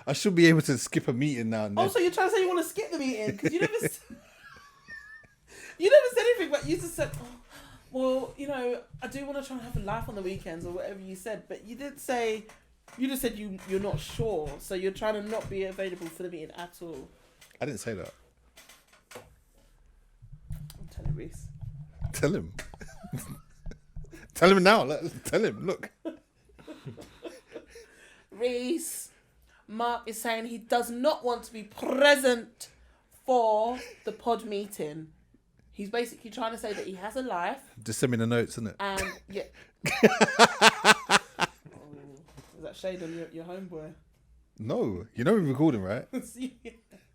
I should be able to skip a meeting now and then. Also, you're trying to say you want to skip the meeting because you never you never said anything, but you just said, well, I do want to try and have a life on the weekends or whatever you said, but you didn't say. You just said you're not sure, so you're trying to not be available for the meeting at all. I didn't say that. I'm telling Reese. Tell him. Tell him now. Tell him. Look. Reese, Mark is saying he does not want to be present for the pod meeting. He's basically trying to say that he has a life. Just send me the notes, isn't it? And yeah. Is that shade on your homeboy? No. You know we're recording, right? Yeah.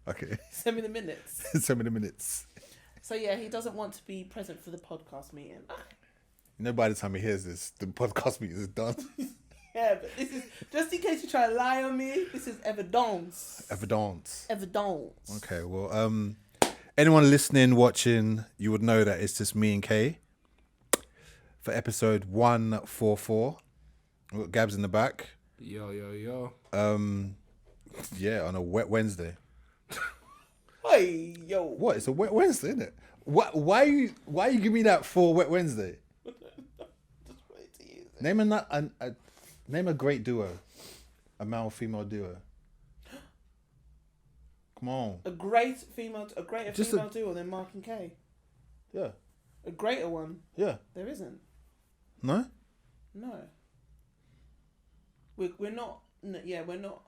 Okay. Send me the minutes. Send me the minutes. So yeah, he doesn't want to be present for the podcast meeting. By the time he hears this, the podcast meeting is done. Yeah, but this is, just in case you try to lie on me, this is evidence. Evidence. Evidence. Okay, well, anyone listening, watching, you would know that it's just me and Kay for episode 144. We've got Gabs in the back. Yo. Yeah, on a wet Wednesday. Hey, yo. What? It's a wet Wednesday, isn't it? Why you give me that for wet Wednesday? Just wait to use it. Name a great duo, a male-female duo. Come on. A greater female duo than Mark and Kay. Yeah. A greater one. Yeah. There isn't. No. No. We're not. We're not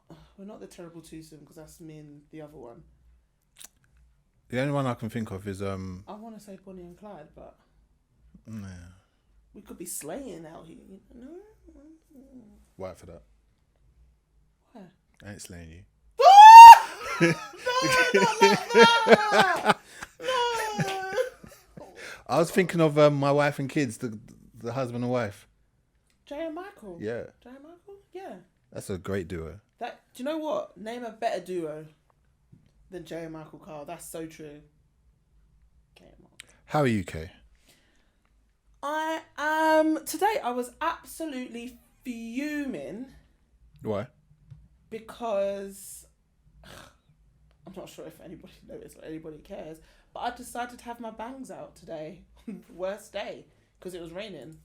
the terrible twosome because that's me and the other one. The only one I can think of is I want to say Bonnie and Clyde, but nah. we could be slaying out here. No. Wait for that. Why? I ain't slaying you. No, not like that. No. I was thinking of My Wife and Kids, the husband and wife. Jay and Michael. Yeah. Jay and Michael. Yeah. That's a great duo. Do you know what? Name a better duo than Jay and Michael Carl. That's so true. Okay, Mark. How are you, Kay? Today I was absolutely fuming. Why? Because I'm not sure if anybody noticed or anybody cares, but I decided to have my bangs out today. Worst day because it was raining.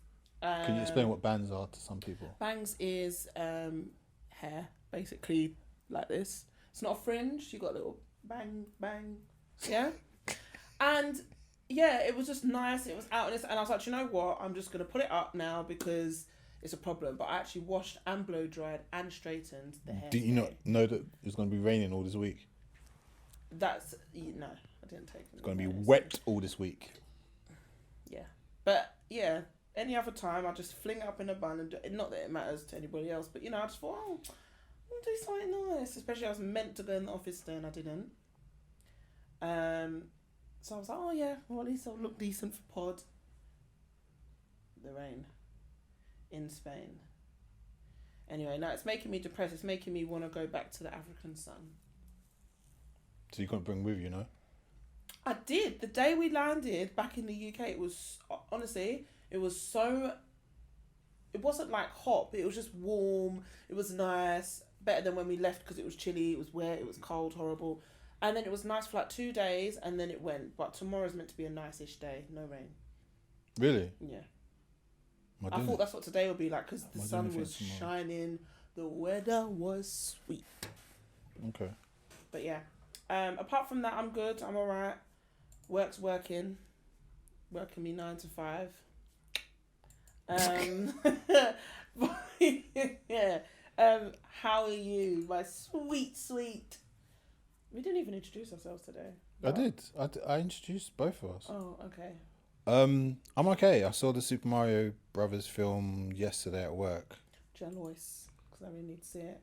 Can you explain what bangs are to some people? Bangs is hair, basically like this. It's not a fringe. You got a little bang, yeah. And yeah, it was just nice. It was out and I was like, you know what? I'm just gonna put it up now because it's a problem. But I actually washed and blow dried and straightened the hair. Did you not know that it's going to be raining all this week? No, I didn't take it. It's going to be wet all this week. Yeah, but yeah. Any other time, I just fling it up in a bun and do it. Not that it matters to anybody else, but I just thought, I'll do something nice. Especially I was meant to go in the office today and I didn't. So I was like, oh yeah, well at least I'll look decent for pod. The rain in Spain. Anyway, now it's making me depressed. It's making me want to go back to the African sun. So you couldn't bring with you, no? I did. The day we landed back in the UK, it was honestly. It wasn't like hot, but it was just warm. It was nice. Better than when we left because it was chilly, it was wet, it was cold, horrible. And then it was nice for like 2 days and then it went. But tomorrow's meant to be a nice-ish day. No rain. Really? Yeah. I thought that's what today would be like because the sun was shining. The weather was sweet. Okay. But yeah. Apart from that, I'm good. I'm alright. Work's working. Working me 9 to 5. Yeah. How are you, my sweet? We didn't even introduce ourselves today. I did. I introduced both of us. Oh, okay. I'm okay. I saw the Super Mario Brothers film yesterday at work. Jealous, because I really need to see it.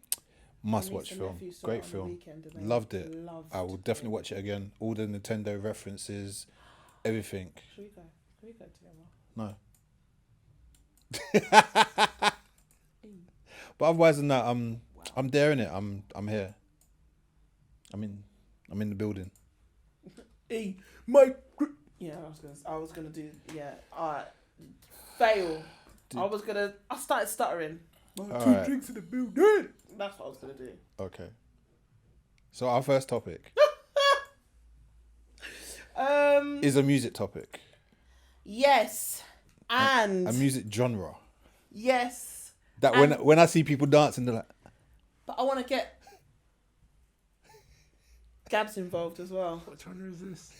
Must watch film. Great film. Loved it. I will definitely watch it again. All the Nintendo references, everything. Should we go? Can we go together? No. But otherwise than that, I'm there in it. I'm here. I'm in the building. Hey, Mike. Yeah, I was gonna do. Yeah, fail. I started stuttering. Alright. drinks in the building. That's what I was gonna do. Okay. So our first topic is a music topic. Yes, and A music genre. yes, That and, when I see people dancing, they're like, but I want to get Gabs involved as well. What genre is this?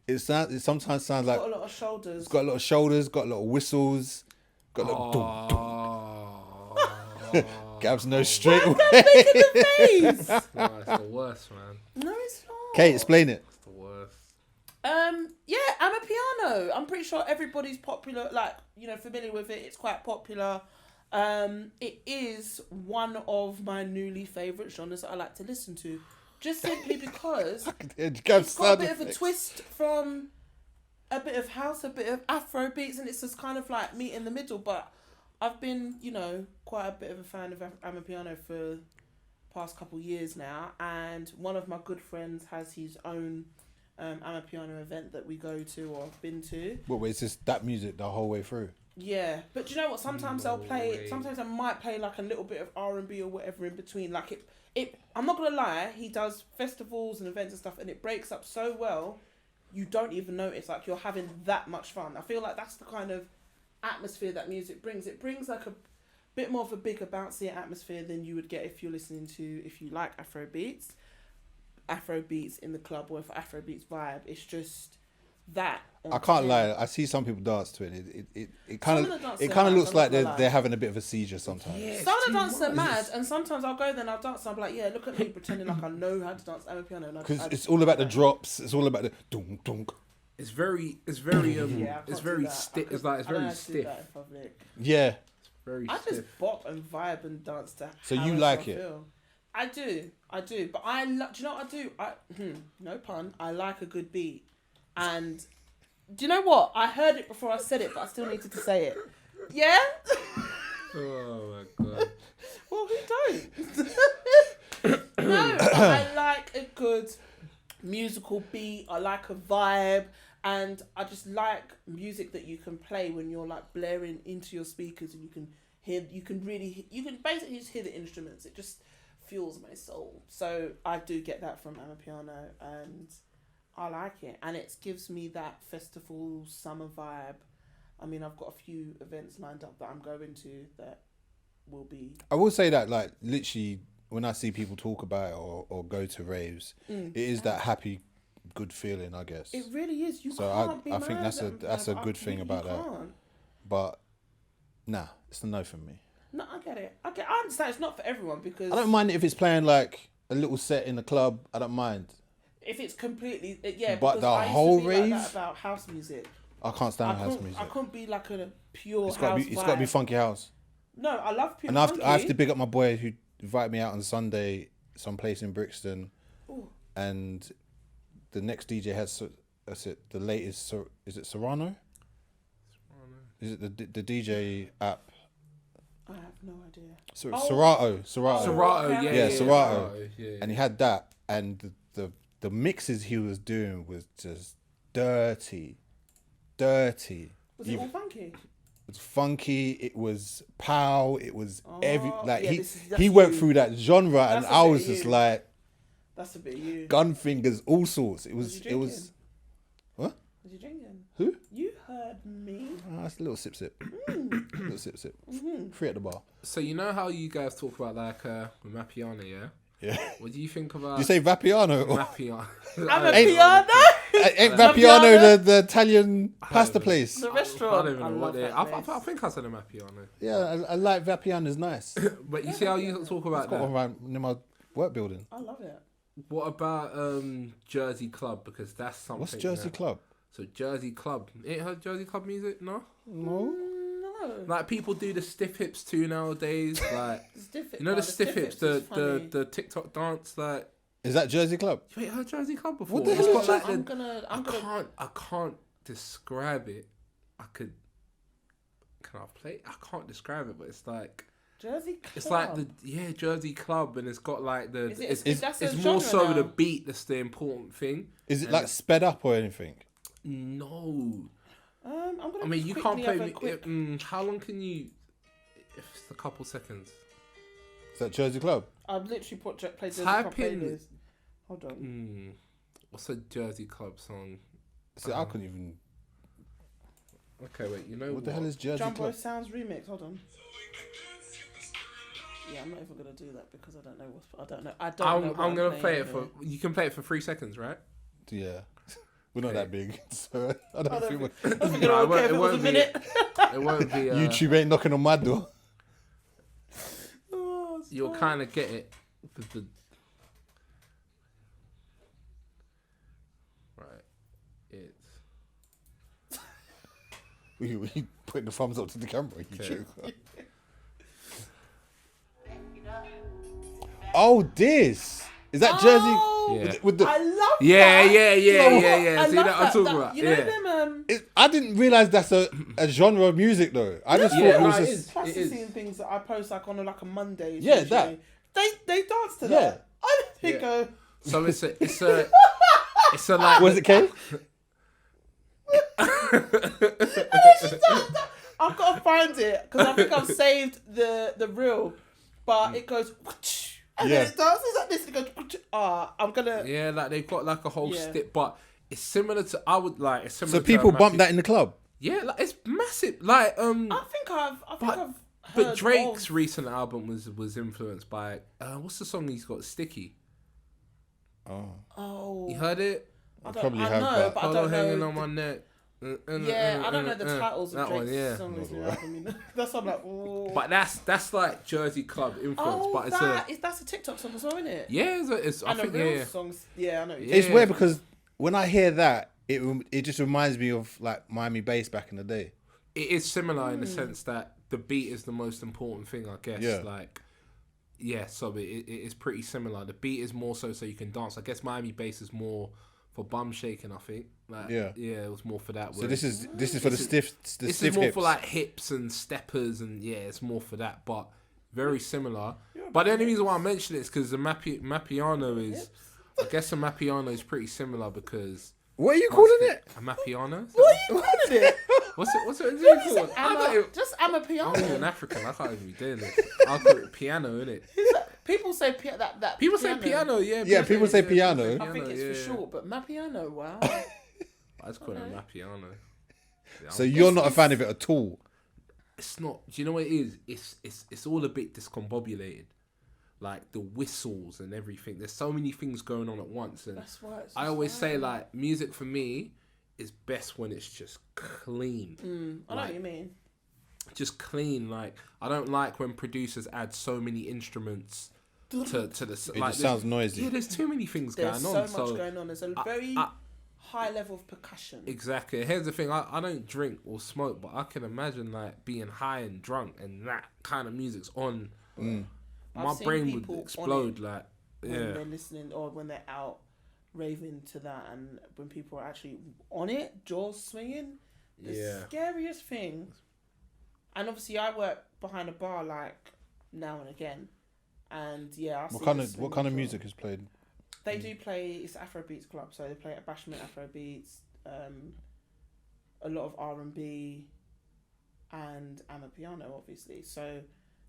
it sometimes sounds like Got a lot of shoulders. it's got a lot of shoulders, got a lot of whistles, got a lot of Gabs knows straight away. Face. No, it's the worst, man. No, it's not. Okay, explain it. It's the worst. Yeah, Amapiano. I'm pretty sure everybody's familiar with it. It's quite popular. It is one of my newly favourite genres that I like to listen to. Just simply because it's got a bit of a twist from a bit of house, a bit of Afro beats, and it's just kind of like meet in the middle. But I've been, quite a bit of a fan of Amapiano for the past couple years now, and one of my good friends has his own Amapiano event that we go to or have been to. But wait, it's just that music the whole way through. Yeah, but do you know what? Sometimes they'll play. way. Sometimes I might play like a little bit of R&B or whatever in between. Like it. I'm not gonna lie. He does festivals and events and stuff, and it breaks up so well. You don't even notice. Like you're having that much fun. I feel like that's the kind of atmosphere that music brings. It brings like a bit more of a bigger, bouncier atmosphere than you would get if you're listening to if you like Afro beats in the club or if Afro beats vibe. It's just that. I can't lie. I see some people dance to it. It kind Some of the of dancers it kind of are looks mad, like I'm not gonna they're lie. having a bit of a seizure sometimes. Yeah. Some of the too dancers are much. mad, and sometimes I'll go there and I'll dance. And I'll be like, yeah, look at me pretending like I know how to dance Amapiano. Because it's all about the drops. It's all about the dunk dunk. It's very Yeah, I it's can't very do that. stiff. It's I very don't know how to do stiff. that in public. Yeah. Very I stiff. just bop and vibe and dance to. So you however like I it? feel. I do, but do you know what I do? No pun. I like a good beat, and do you know what? I heard it before I said it, but I still needed to say it. Yeah. Oh my god. Well, who don't? No, but I like a good musical beat. I like a vibe, and I just like music that you can play when you're like blaring into your speakers, and you can basically just hear the instruments. It just fuels my soul. So I do get that from Amapiano, and I like it, and it gives me that festival summer vibe. I mean, I've got a few events lined up that I'm going to that will be. I will say that, like, literally, when I see people talk about it or go to raves, it is that happy, good feeling, I guess. It really is. You So can't be I think mad that's at a Amapiano. good thing about that. Can't. But nah, it's a no from me. No, I get it. I understand it's not for everyone because I don't mind if it's playing like a little set in the club. I don't mind. if it's completely yeah. But because the I used whole to be like rave? that about house music. I can't stand house I music. couldn't be like a pure It's house. got to be vibe. funky house. No, I love pure. And I have funky. to big up my boy who invited me out on Sunday, someplace in Brixton, Ooh. and the next DJ has the latest. Is it Serrano? Is it the DJ app? I have no idea. Serato. Serato, okay. yeah, Serato. yeah. And he had that, and the mixes he was doing was just dirty. Was it all funky? It was funky. It was pow. It was yeah, that's he went you. through that genre, and That's a I bit was just you. like That's a bit you. gun fingers, all sorts. It was you drinking? what? Was you drinking? Who? You heard me. That's a little sip. Little sip. Free at the bar. So you know how you guys talk about like Amapiano, yeah? Yeah. What do you think about You say Vapiano? Amapiano? Amapiano. Ain't Vapiano? Vapiano the Italian pasta place? The I restaurant. don't even know I what love they. that I place. think I said Amapiano. Yeah, I like Vapiano. It's nice. But you see how you talk about It's got one that. right near my work building. I love it. What about Jersey Club? Because that's something. What's Jersey that- Club? So Jersey Club. Ain't heard Jersey Club music? No. No. No. Like people do the stiff hips too nowadays. Like It's different. you know the stiff hips, is the funny. the TikTok dance. Like Is that Jersey Club? you ain't heard Jersey Club before? What the It's hell got is like I'm the. gonna. I can't describe it. Can I play? I can't describe it, but it's like Jersey Club. it's like the Jersey Club, and it's got like the Is it- it's that's a it's more genre so the now? beat that's the important thing. Is it like sped up or anything? No, I'm gonna. I mean just you can't quickly play. have a quick- How long can you? If it's a couple seconds. Is that Jersey Club? I've literally played Jersey Type Club in- playlist. Hold on. What's a Jersey Club song? See, I couldn't even. Okay, wait. You know What the hell is Jersey Jumbo Club? Sounds remix. Hold on. Yeah, I'm not even gonna do that because I don't know what's. I don't know. I don't know. What I'm gonna play it playing for. You can play it for 3 seconds, right? Yeah. We're not that big, so I don't think here. we're... I don't think it would care if it was a minute. It won't be. YouTube ain't knocking on my door. Oh, You'll stop. kind of get it. Right. It's. We putting the thumbs up to the camera. YouTube. Oh, this is that Jersey Yeah. with the. I love Yeah, that. yeah. I See love that I'm talking about? You know Yeah. them. I didn't realize that's a genre of music though. I just thought it was no, it just. is. Plasticine things that I post like on like a Monday. Yeah, usually. that. They dance to Yeah. that. I don't think Yeah. So it's a like. Was it K? I've got to find it because I think I've saved the reel, but it goes and Yeah. then it dances like this. And it goes. I'm gonna. Yeah, like they've got like a whole Yeah. stick, but it's similar to. I would like. It's similar. So people to bump that in the club. Yeah, like it's massive. Like I think I've heard But Drake's of- recent album was influenced by what's the song he's got? Sticky. Oh, You heard it? I Probably know, have, but I Polo don't hanging know. on my neck. Yeah, I don't know the titles of that Drake's one, yeah. songs. I mean, that's what I'm like. Oh. But that's like Jersey Club influence. But it's that's a TikTok song as well, isn't it? yeah, I And the think real yeah. songs. Yeah, I know. Yeah. It's weird because when I hear that, it just reminds me of like Miami bass back in the day. It is similar in the sense that the beat is the most important thing, I guess. Yeah. Like, yeah, so it is pretty similar. The beat is more so you can dance. I guess Miami bass is more for bum shaking. I think. Like, Yeah. it was more for that. So this is for the stiff. The This stiff is more hips. for like hips and steppers, and yeah, it's more for that. But very similar. But the only reason why I mention it is because the Mapiano is. I guess a Mapiano is pretty similar because. What are you calling it? A Mapiano? What are you calling it? What's it What is called? it? Just I'm not Amapiano. even African. I can't even be doing this. I'll call it piano, innit? People say that. People say piano, yeah. Yeah, people say piano. I think it's yeah. for short, but Mapiano. Wow. I just call it Mapiano. Yeah, So you're not a fan of it at all. it's not. Do you know what it is? It's all a bit discombobulated. Like the whistles and everything. There's so many things going on at once, and That's why. I always say like music for me is best when it's just clean. I know what you mean. Just clean. Like I don't like when producers add so many instruments to the. It just there's- sounds noisy. Yeah, there's too many things There's going on. so much going on. There's a very high level of percussion. Exactly. Here's the thing. I don't drink or smoke, but I can imagine like being high and drunk and that kind of music's on. My I've seen brain people would on explode. it Like, when yeah. they're listening or when they're out raving to that, and when people are actually on it, jaws swinging. The Yeah. scariest thing. And obviously, I work behind a bar like now and again, and yeah, I see What the kind of swinging jaw. music is played? They do play. It's Afrobeats club, so they play at Bashment Afrobeats. A lot of R&B, and Amapiano, obviously. So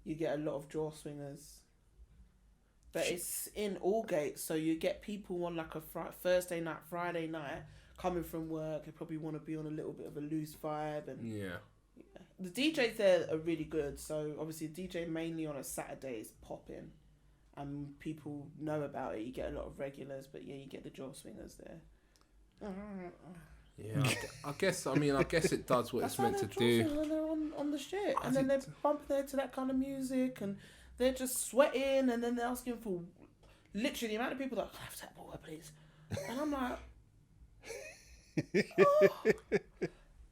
you get a lot of jaw swingers. But it's in Aldgate, so you get people on like a Thursday night, Friday night, coming from work. They probably want to be on a little bit of a loose vibe, and Yeah. the DJs there are really good. So obviously, DJ mainly on a Saturday is popping, and people know about it. You get a lot of regulars, but yeah, you get the jaw swingers there. Yeah. I guess it does what it's meant to That's do. why they're jaw swingers when they're on the shit, I and then they think- bump there to that kind of music, and they're just sweating, and then they're asking for literally the amount of people that can I have that water, please, and I'm like.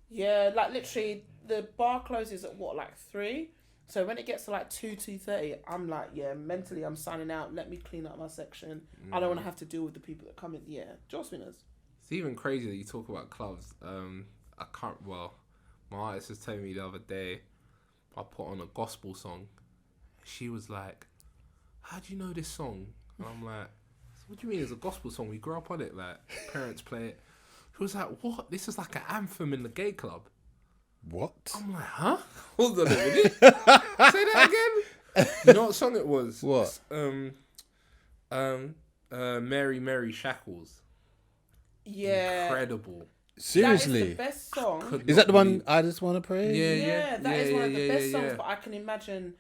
Yeah, like literally the bar closes at what, like 3? So when it gets to like 2:30, I'm like, yeah, mentally I'm signing out. Let me clean up my section. I don't want to have to deal with the people that come in. Yeah, jaw swingers. It's even crazy that you talk about clubs. I can't. Well, my artist was telling me the other day, I put on a gospel song. She was like, "How do you know this song?" And I'm like, "What do you mean it's a gospel song? We grew up on it. Like parents play it." She was like, "What? This is like an anthem in the gay club." What? I'm like, huh? Hold on a minute. Say that again. You know what song it was? What? Mary Mary Shackles. Yeah. Incredible. Seriously? That is the best song. Could Is not that the one? believe- I just want to pray. Yeah, that is one of the best songs, yeah. but I can imagine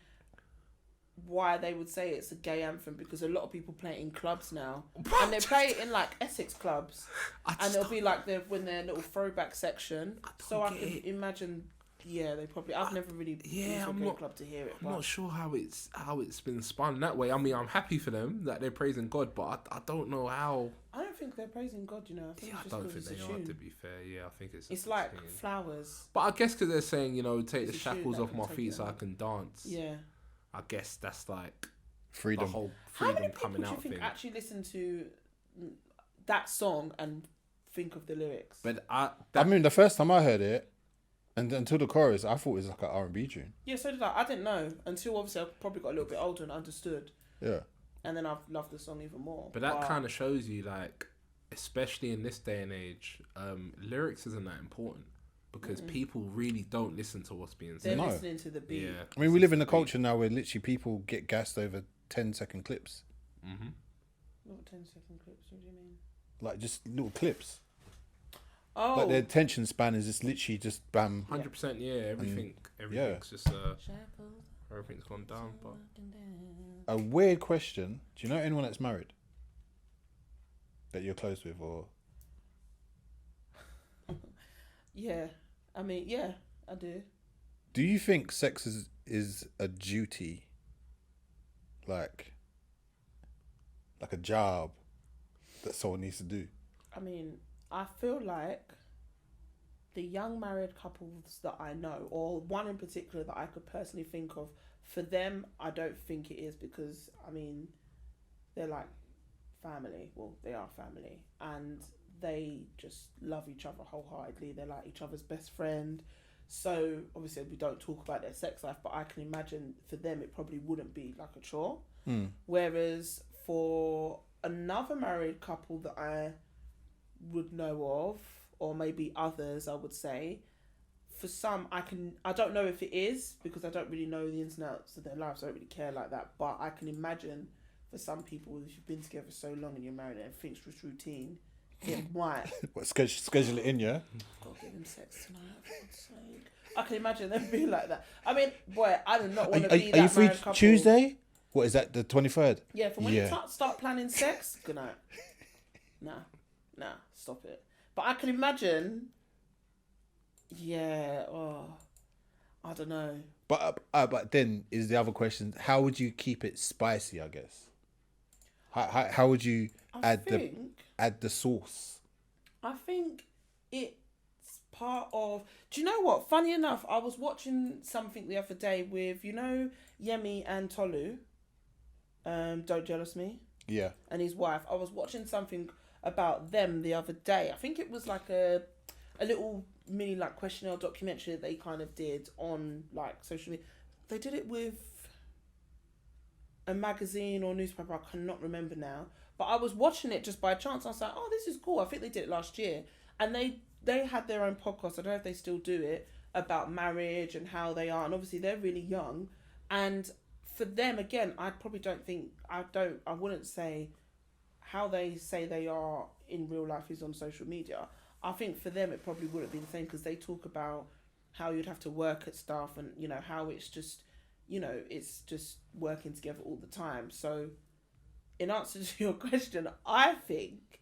why they would say it's a gay anthem, because a lot of people play it in clubs now. And they play it in like Essex clubs. And it'll be like when their little throwback section. So I can imagine, they probably, I've never really been to a gay club to hear it. I'm not sure how it's been spun that way. I mean, I'm happy for them that they're praising God, but I don't know how. I don't think they're praising God, you know. I think it's I just don't 'cause think it's they a are, tune. to be fair. Yeah, I think it's. It's a like tune. flowers. But I guess because they're saying, take It's the a tune shackles that off can my take feet you so I out. can dance. Yeah. I guess that's like Freedom. the whole How many freedom people coming do you out think thing. actually listen to that song and think of the lyrics? But I mean, the first time I heard it, and until the chorus, I thought it was like an R&B tune. Yeah, so did I. I didn't know until obviously I probably got a little bit older and understood. Yeah. And then I've loved the song even more. But that kind of shows you, like, especially in this day and age, lyrics isn't that important because people really don't listen to what's being they're said. No. listening to the beat. Yeah, I mean, we live in a culture now where literally people get gassed over 10-second clips. Mm-hmm. What 10-second clips? What do you mean? Like just little clips. Oh, Like their attention span is just literally just bam. 100%. Yeah, everything's just Shackles everything's gone down. But walking down. A weird question. Do you know anyone that's married? That you're close with, or Yeah, I mean, yeah, I do. do you think sex is a duty? Like a job that someone needs to do? I mean, I feel like the young married couples that I know, or one in particular that I could personally think of, for them, I don't think it is, because, I mean, they're like family. Well, they are family. And they just love each other wholeheartedly. They're like each other's best friend. So, obviously, we don't talk about their sex life, but I can imagine for them it probably wouldn't be like a chore. Whereas for another married couple that I would know of, or maybe others, I would say, for some, I don't know if it is, because I don't really know the ins and outs of their lives, so I don't really care like that, but I can imagine for some people, if you've been together so long and you're married and everything's just routine, it might. What, schedule it in, yeah? Gotta give them sex tonight, for God's sake. I can imagine them being like that. I mean, boy, I do not want to be that Are you free married couple. Tuesday? What is that, the 23rd? Yeah, from when you start planning sex, good night. Nah, stop it. But I can imagine, I don't know. But then is the other question, how would you keep it spicy, I guess? How would you add the sauce? I think it's part of... Do you know what? Funny enough, I was watching something the other day with, Yemi and Tolu. Don't Jealous Me. Yeah. And his wife. I was watching something about them the other day. I think it was like a little mini like questionnaire documentary that they kind of did on like social media. They did it with a magazine or newspaper. I cannot remember now. But I was watching it just by chance. I was like, oh, this is cool. I think they did it last year. And they had their own podcast. I don't know if they still do it, about marriage and how they are. And obviously they're really young. And for them, again, I wouldn't say how they say they are in real life is on social media. I think for them it probably wouldn't be the same, because they talk about how you'd have to work at stuff and, how it's just, it's just working together all the time. So in answer to your question, I think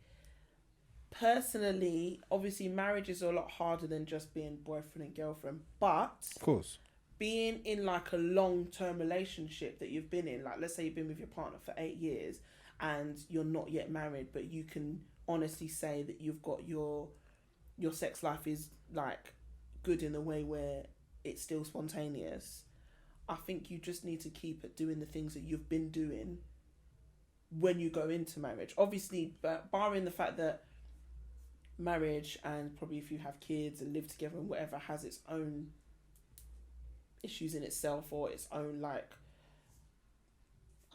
personally, obviously marriage is a lot harder than just being boyfriend and girlfriend, but Of course. being in like a long-term relationship that you've been in, like let's say you've been with your partner for 8 years and you're not yet married, but you can honestly say that you've got your sex life is like good in a way where it's still spontaneous. I think you just need to keep it doing the things that you've been doing when you go into marriage. Obviously, but barring the fact that marriage, and probably if you have kids and live together and whatever, has its own issues in itself, or its own, like,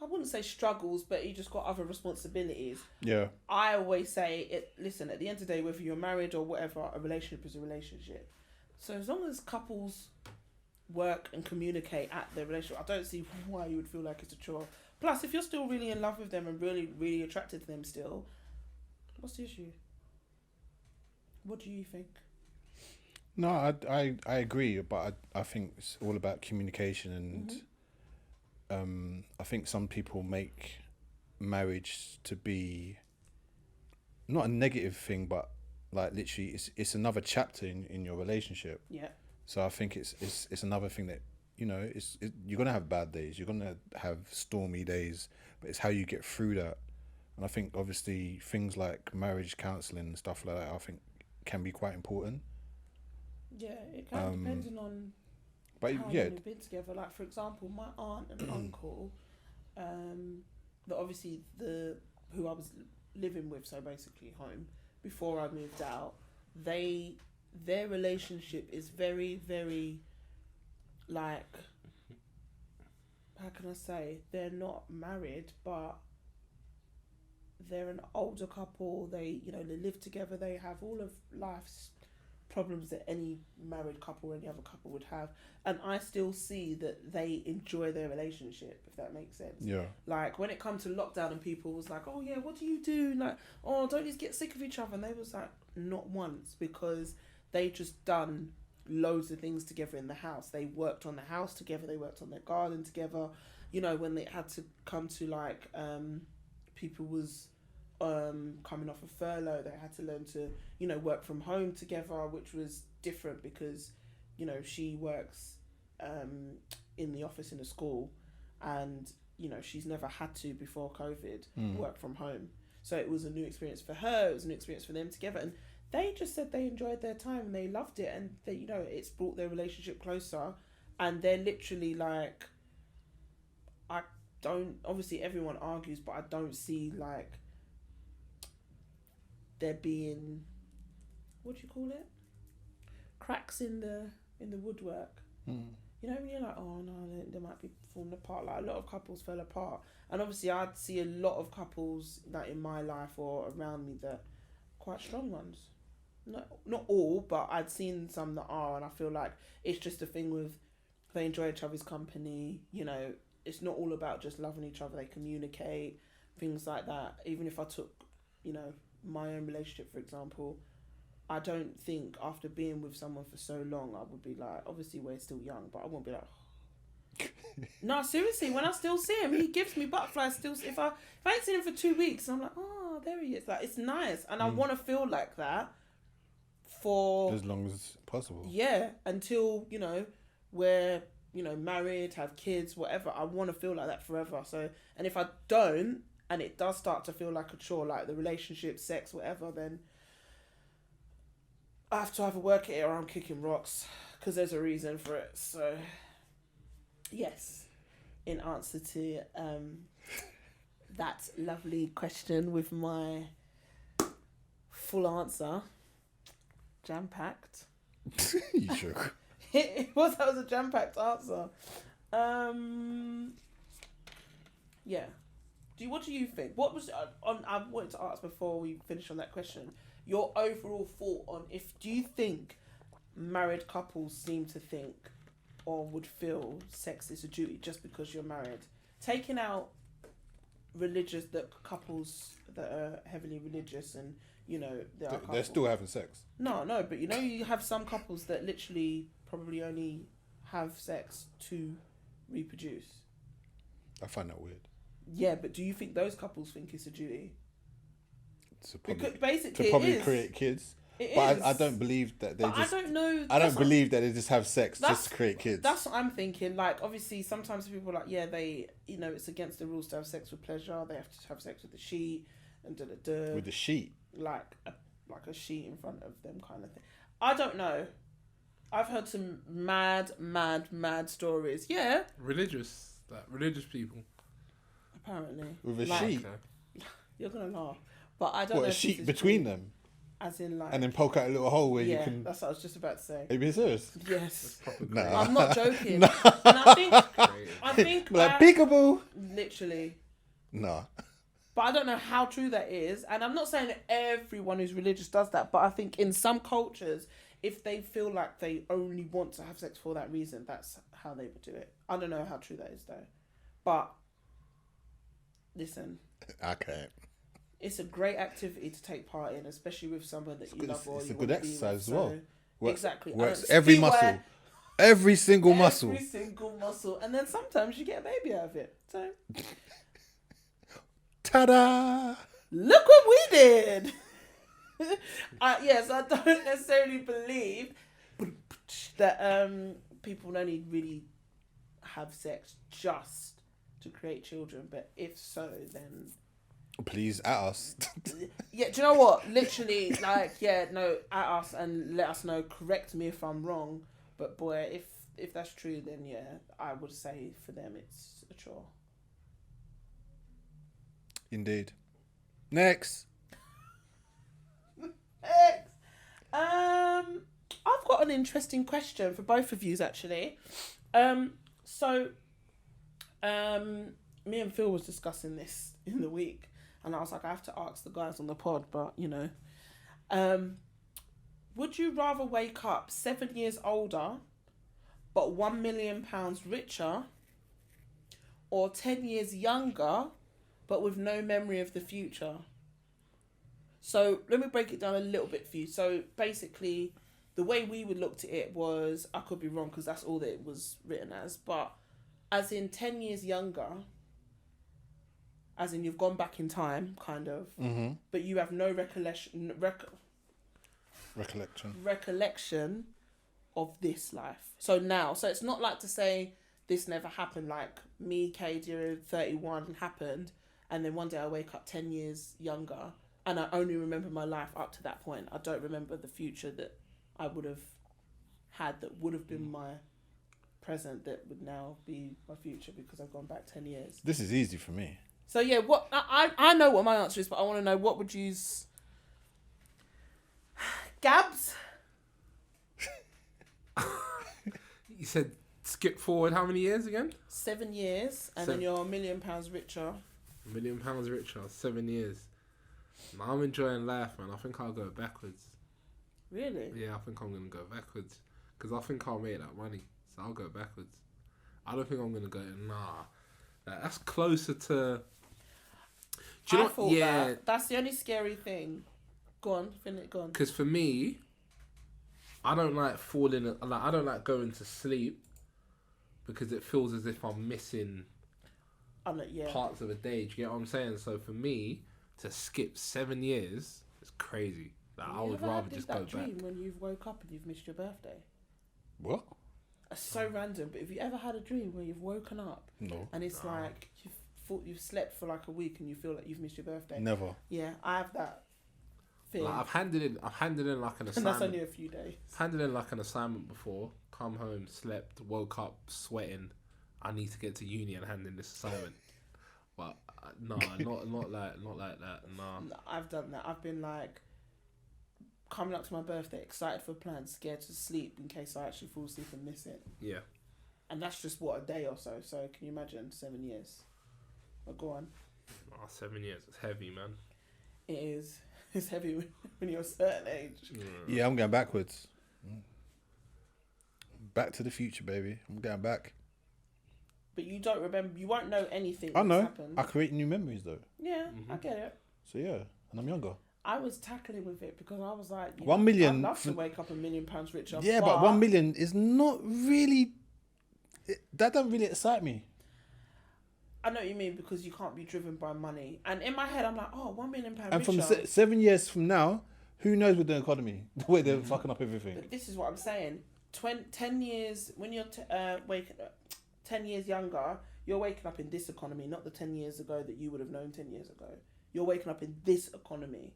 I wouldn't say struggles, but you just got other responsibilities. Yeah. I always say, listen, at the end of the day, whether you're married or whatever, a relationship is a relationship. So as long as couples work and communicate at their relationship, I don't see why you would feel like it's a chore. Plus, if you're still really in love with them and really, really attracted to them still, what's the issue? What do you think? No, I agree, but I think it's all about communication, and I think some people make marriage to be not a negative thing, but like literally it's another chapter in your relationship. Yeah. So I think it's another thing that, you know, you're gonna have bad days, you're gonna have stormy days, but it's how you get through that. And I think obviously things like marriage counselling and stuff like that, I think can be quite important. Yeah, it kind of depending on But how yeah, long you've been together. Like for example, my aunt and uncle, that obviously who I was living with, so basically home before I moved out, their relationship is very, very, like, how can I say, they're not married, but they're an older couple. They live together. They have all of life's problems that any married couple or any other couple would have, and I still see that they enjoy their relationship, if that makes sense. yeah, Like when it comes to lockdown and people was like, oh yeah, what do you do, like, oh, don't you get sick of each other, and they was like, not once, because they just done loads of things together in the house. They worked on the house together, they worked on their garden together, when they had to come to like people was coming off a furlough, they had to learn to work from home together, which was different because she works in the office in a school, and she's never had to before COVID work from home, so it was a new experience for her, it was a new experience for them together, and they just said they enjoyed their time and they loved it, and they, it's brought their relationship closer, and they're literally like, I don't, obviously everyone argues, but I don't see like there being, what do you call it, cracks in the woodwork. When you're like, oh no, they might be falling apart. Like a lot of couples fell apart, and obviously I'd see a lot of couples that in my life or around me that quite strong ones. Not all, but I'd seen some that are, and I feel like it's just a thing with they enjoy each other's company. It's not all about just loving each other. They communicate, things like that. Even if I took, my own relationship, for example, I don't think after being with someone for so long, I would be like, obviously we're still young, but I won't be like, oh. No, seriously, when I still see him, he gives me butterflies still. If I ain't seen him for 2 weeks, I'm like, oh, there he is. Like, it's nice. And I want to feel like that for as long as possible. Yeah, until, we're, married, have kids, whatever. I want to feel like that forever. So, and if I don't, and it does start to feel like a chore, like the relationship, sex, whatever, then I have to either work it or I'm kicking rocks, because there's a reason for it. So, yes, in answer to that lovely question with my full answer, jam-packed. You sure? That was a jam-packed answer. Yeah. What do you think? What was I wanted to ask before we finish on that question, your overall thought on do you think married couples seem to think or would feel sex is a duty just because you're married? Taking out couples that are heavily religious and they're still having sex. No, but you have some couples that literally probably only have sex to reproduce. I find that weird. Yeah, but do you think those couples think it's a duty? Because basically, to probably it is. create kids. It But is. I don't believe that they But just... I don't know. I don't believe that they just have sex just to create kids. That's what I'm thinking. Like, obviously, sometimes people are like, yeah, they, it's against the rules to have sex with pleasure. They have to have sex with the sheet and da-da-da. With the sheet? Like a sheet in front of them kind of thing. I don't know. I've heard some mad stories. Yeah. Religious people. Apparently. With a sheet? Okay. You're going to laugh. But I don't know. What, a sheet between them? As in, like... And then poke out a little hole where you can... that's what I was just about to say. Are you being serious? Yes. No. I'm not joking. No. And I think like, peekaboo! Literally. No. But I don't know how true that is. And I'm not saying that everyone who's religious does that, but I think in some cultures, if they feel like they only want to have sex for that reason, that's how they would do it. I don't know how true that is though, but listen, Okay. it's a great activity to take part in, especially with someone that you love. Or It's you a good wanna be exercise with, as well. Exactly. Works every muscle. Every single muscle. Every single muscle. And then sometimes you get a baby out of it. So Ta-da! look what we did. Yes, I don't necessarily believe that people only really have sex just to create children, but if so, then Please at us. yeah, do you know what? Literally, like, yeah, no, at us and let us know. Correct me if I'm wrong, but boy, if that's true, then yeah, I would say for them it's a chore. Indeed. Next. X. I've got an interesting question for both of yous actually. So, me and Phil was discussing this in the week, and I was like, I have to ask the guys on the pod, but you know, would you rather wake up 7 years older, but £1 million richer, or 10 years younger, but with no memory of the future? So let me break it down a little bit for you. So basically, the way we would looked at it was, I could be wrong because that's all that it was written as, but as in 10 years younger, as in you've gone back in time, kind of, but you have no recollection of this life. So now, so it's not like to say this never happened, like me, Katie, 31 happened, and then one day I wake up 10 years younger, and I only remember my life up to that point. I don't remember the future that I would have had that would have been my present that would now be my future because I've gone back 10 years. This is easy for me. So yeah, what I know what my answer is, but I want to know what would you... Gabs? You said skip forward how many years again? 7 years, and then you're £1 million richer. £1 million richer, 7 years. Now I'm enjoying life, man. I think I'll go backwards. Really? Yeah, I think I'm going to go backwards. Because I think I'll make that money. So I'll go backwards. I don't think I'm going to go, nah. That's closer to... Do you know? Thought that. That's the only scary thing. Go on, go on. Because for me, I don't like I don't like going to sleep because it feels as if I'm missing parts of a day. Do you get what I'm saying? So for me, to skip 7 years is crazy. Like, I would rather just go back. Dream when you've woke up and you've missed your birthday? What? It's so random, but have you ever had a dream where you've woken up? No. And it's like you've thought you've slept for like a week and you feel like you've missed your birthday? Never. Yeah, I have that feeling. Like, I've handed in like an assignment. And that's only a few days. Handed in like an assignment before. Come home, slept, woke up, sweating. I need to get to uni and hand in this assignment. But no, not like that. No. I've done that. I've been like coming up to my birthday, excited for plans, scared to sleep in case I actually fall asleep and miss it. Yeah. And that's just a day or so. So can you imagine 7 years? But go on. Oh, 7 years. It's heavy, man. It is. It's heavy when you're a certain age. Yeah, I'm going backwards. Back to the future, baby. I'm going back. But you don't remember. You won't know anything. I know. Happened. I create new memories though. Yeah, I get it. So yeah, and I'm younger. I was tackling with it because I was like, 1 million. I'd love to wake up £1 million richer. Yeah, but 1 million is not really. That doesn't really excite me. I know what you mean, because you can't be driven by money. And in my head, I'm like, oh, £1 million richer. And from 7 years from now, who knows with the economy, the way they're fucking up everything. But this is what I'm saying. 10 years, when you're 10 years younger, you're waking up in this economy, not the 10 years ago that you would have known 10 years ago. You're waking up in this economy.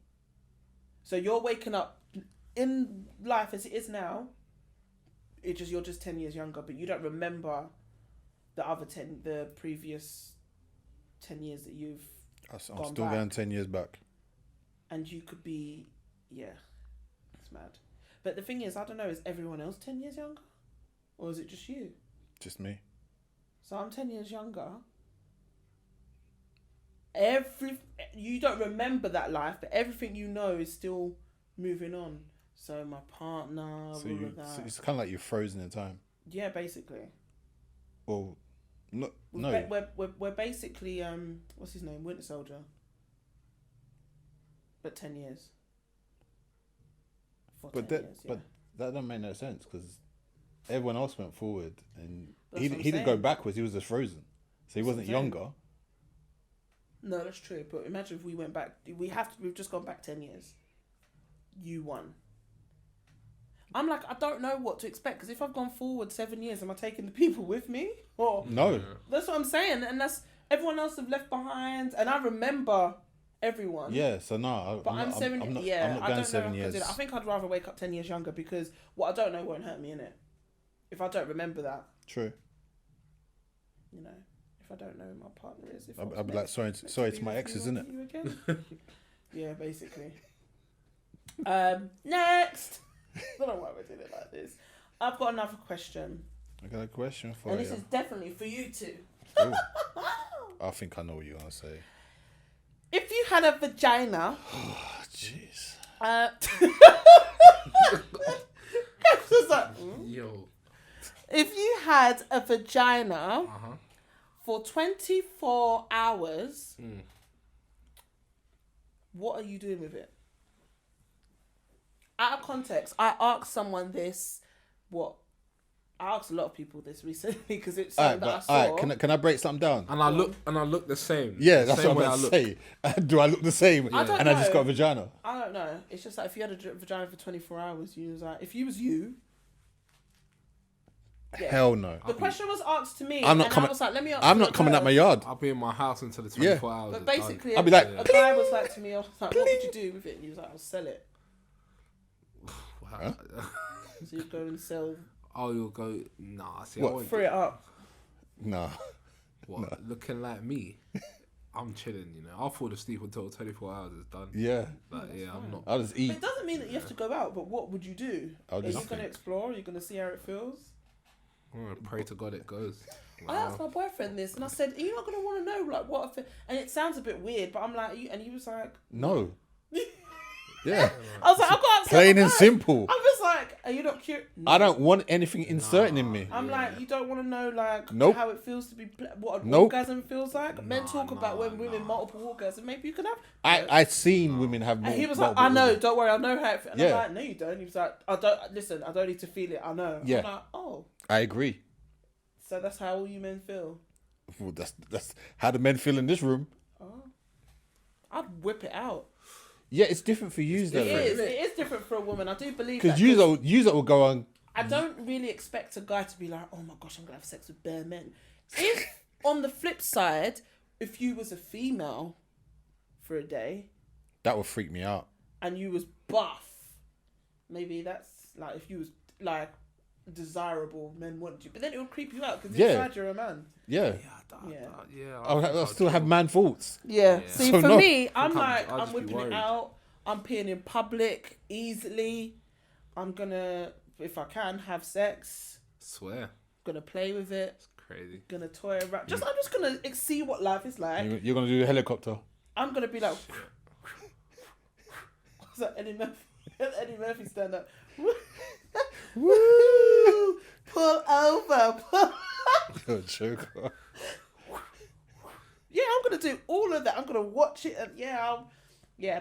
So you're waking up in life as it is now. You're just 10 years younger, but you don't remember the previous 10 years that you've I'm gone still back. going 10 years back. And you could be, it's mad. But the thing is, I don't know, is everyone else 10 years younger? Or is it just you? Just me. So I'm 10 years younger. You don't remember that life, but everything you know is still moving on. So my partner, So, all of that. so it's kind of like you're frozen in time. Yeah, basically. Well, no. We're basically what's his name? Winter Soldier. But 10 years. But that don't make no sense because everyone else went forward and That's he what I'm didn't go saying. backwards. He was just frozen, so he That's wasn't what I'm saying. younger. No, that's true. But imagine if we went back. We've just gone back 10 years. You won. I'm like, I don't know what to expect because if I've gone forward 7 years, am I taking the people with me? Or No. that's what I'm saying, and that's everyone else have left behind, and I remember everyone. Yeah. So no. But I'm 7. I'm not yeah, going I don't 7 know. years. I think I'd rather wake up 10 years younger because what I don't know won't hurt me in it. If I don't remember that, True. you know, if I don't know who my partner is, if I'll be like, sorry, it's my ex, isn't it? You again? Yeah, basically. Next. I don't know why we did it like this. I've got another question, I got a question for and you. this is definitely for you two. Ooh. I think I know what you're gonna say. If you had a vagina, Oh, jeez. Just like, Yo. if you had a vagina Uh-huh. for 24 hours, Mm. what are you doing with it? Out of context, I asked someone this. I asked a lot of people this recently because it's something that I saw. All right, can I break something down? And I look the same. Yeah, The that's same what way I'm about to say. Do I look the same? I don't and I just know. got a vagina. I don't know. It's just like if you had a vagina for 24 hours, you was like, if you was you. Yeah. Hell no. The question was asked to me, I'm not and coming- I was like, let me ask I'm you not coming out my yard. I'll be in my house until the 24 hours. But is done. basically, I'll be like, a guy was like to me, I was like, what would you do with it? And he was like, I'll sell it. Wow. So you go and sell, Oh, you'll go. Nah, see, What? I won't free it up. Nah. What? Looking like me? I'm chilling, you know. I'll fall asleep until 24 hours is done. Yeah. Like, yeah, I'm not. I'll just But eat. it doesn't mean that you have to go out, but what would you do? I'll Are just you going to explore? Are you going to see how it feels? I'm gonna pray to God it goes. I asked my boyfriend this, and I said, "Are you not going to want to know like what?" And it sounds a bit weird, but I'm like, and he was like, No. Yeah. I was like, I've got Plain and simple. I was like, are you not curious? I don't want anything inserting in me. I'm like, you don't want to know like Nope. how it feels to be what an Nope. orgasm feels like. Men talk about when women multiple orgasms. Maybe you can have. I seen women have more. And he was like, multiple I know, orgasms. don't worry, I know how it feels. And Yeah. I'm like, no, you don't. He was like, I don't need to feel it. I know. Yeah. I'm like, oh, I agree. so that's how all you men feel. Well, that's how the men feel in this room. Oh, I'd whip it out. Yeah, it's different for you though. It is different for a woman. I do believe that. Because you will go on. I don't really expect a guy to be like, oh my gosh, I'm gonna have sex with bare men. If on the flip side, if you was a female for a day That would freak me out. and you was buff, maybe that's like if you was like desirable, men want you, but then it would creep you out because Yeah. inside you're a man. Yeah. I'll still have man faults. Yeah. Yeah. See, So for no. me, I'm I'll like, just I'm be whipping it worried. out. I'm peeing in public easily. I'm gonna, if I can, have sex. Swear. Gonna play with it. It's crazy. Gonna toy around. I'm just gonna see what life is like. You're gonna do the helicopter. I'm gonna be like, what's that? Eddie Murphy. Eddie Murphy stand up. Woo! Pull over. You're a joker. Yeah, I'm gonna do all of that. I'm gonna watch it, and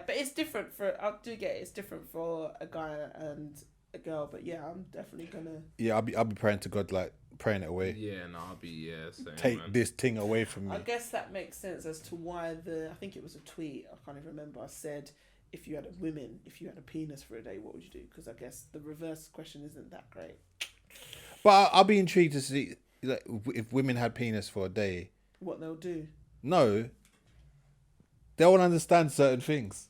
but it's different for. I do get it. It's different for a guy and a girl, but yeah, I'm definitely gonna. Yeah, I'll be praying to God, like praying it away. Yeah, no, I'll be same, Take man. this thing away from me. I guess that makes sense as to why I think it was a tweet. I can't even remember. I said, if you had a penis for a day, what would you do? Because I guess the reverse question isn't that great. But I'll be intrigued to see like, if women had penis for a day. What they'll do. No, they won't understand certain things.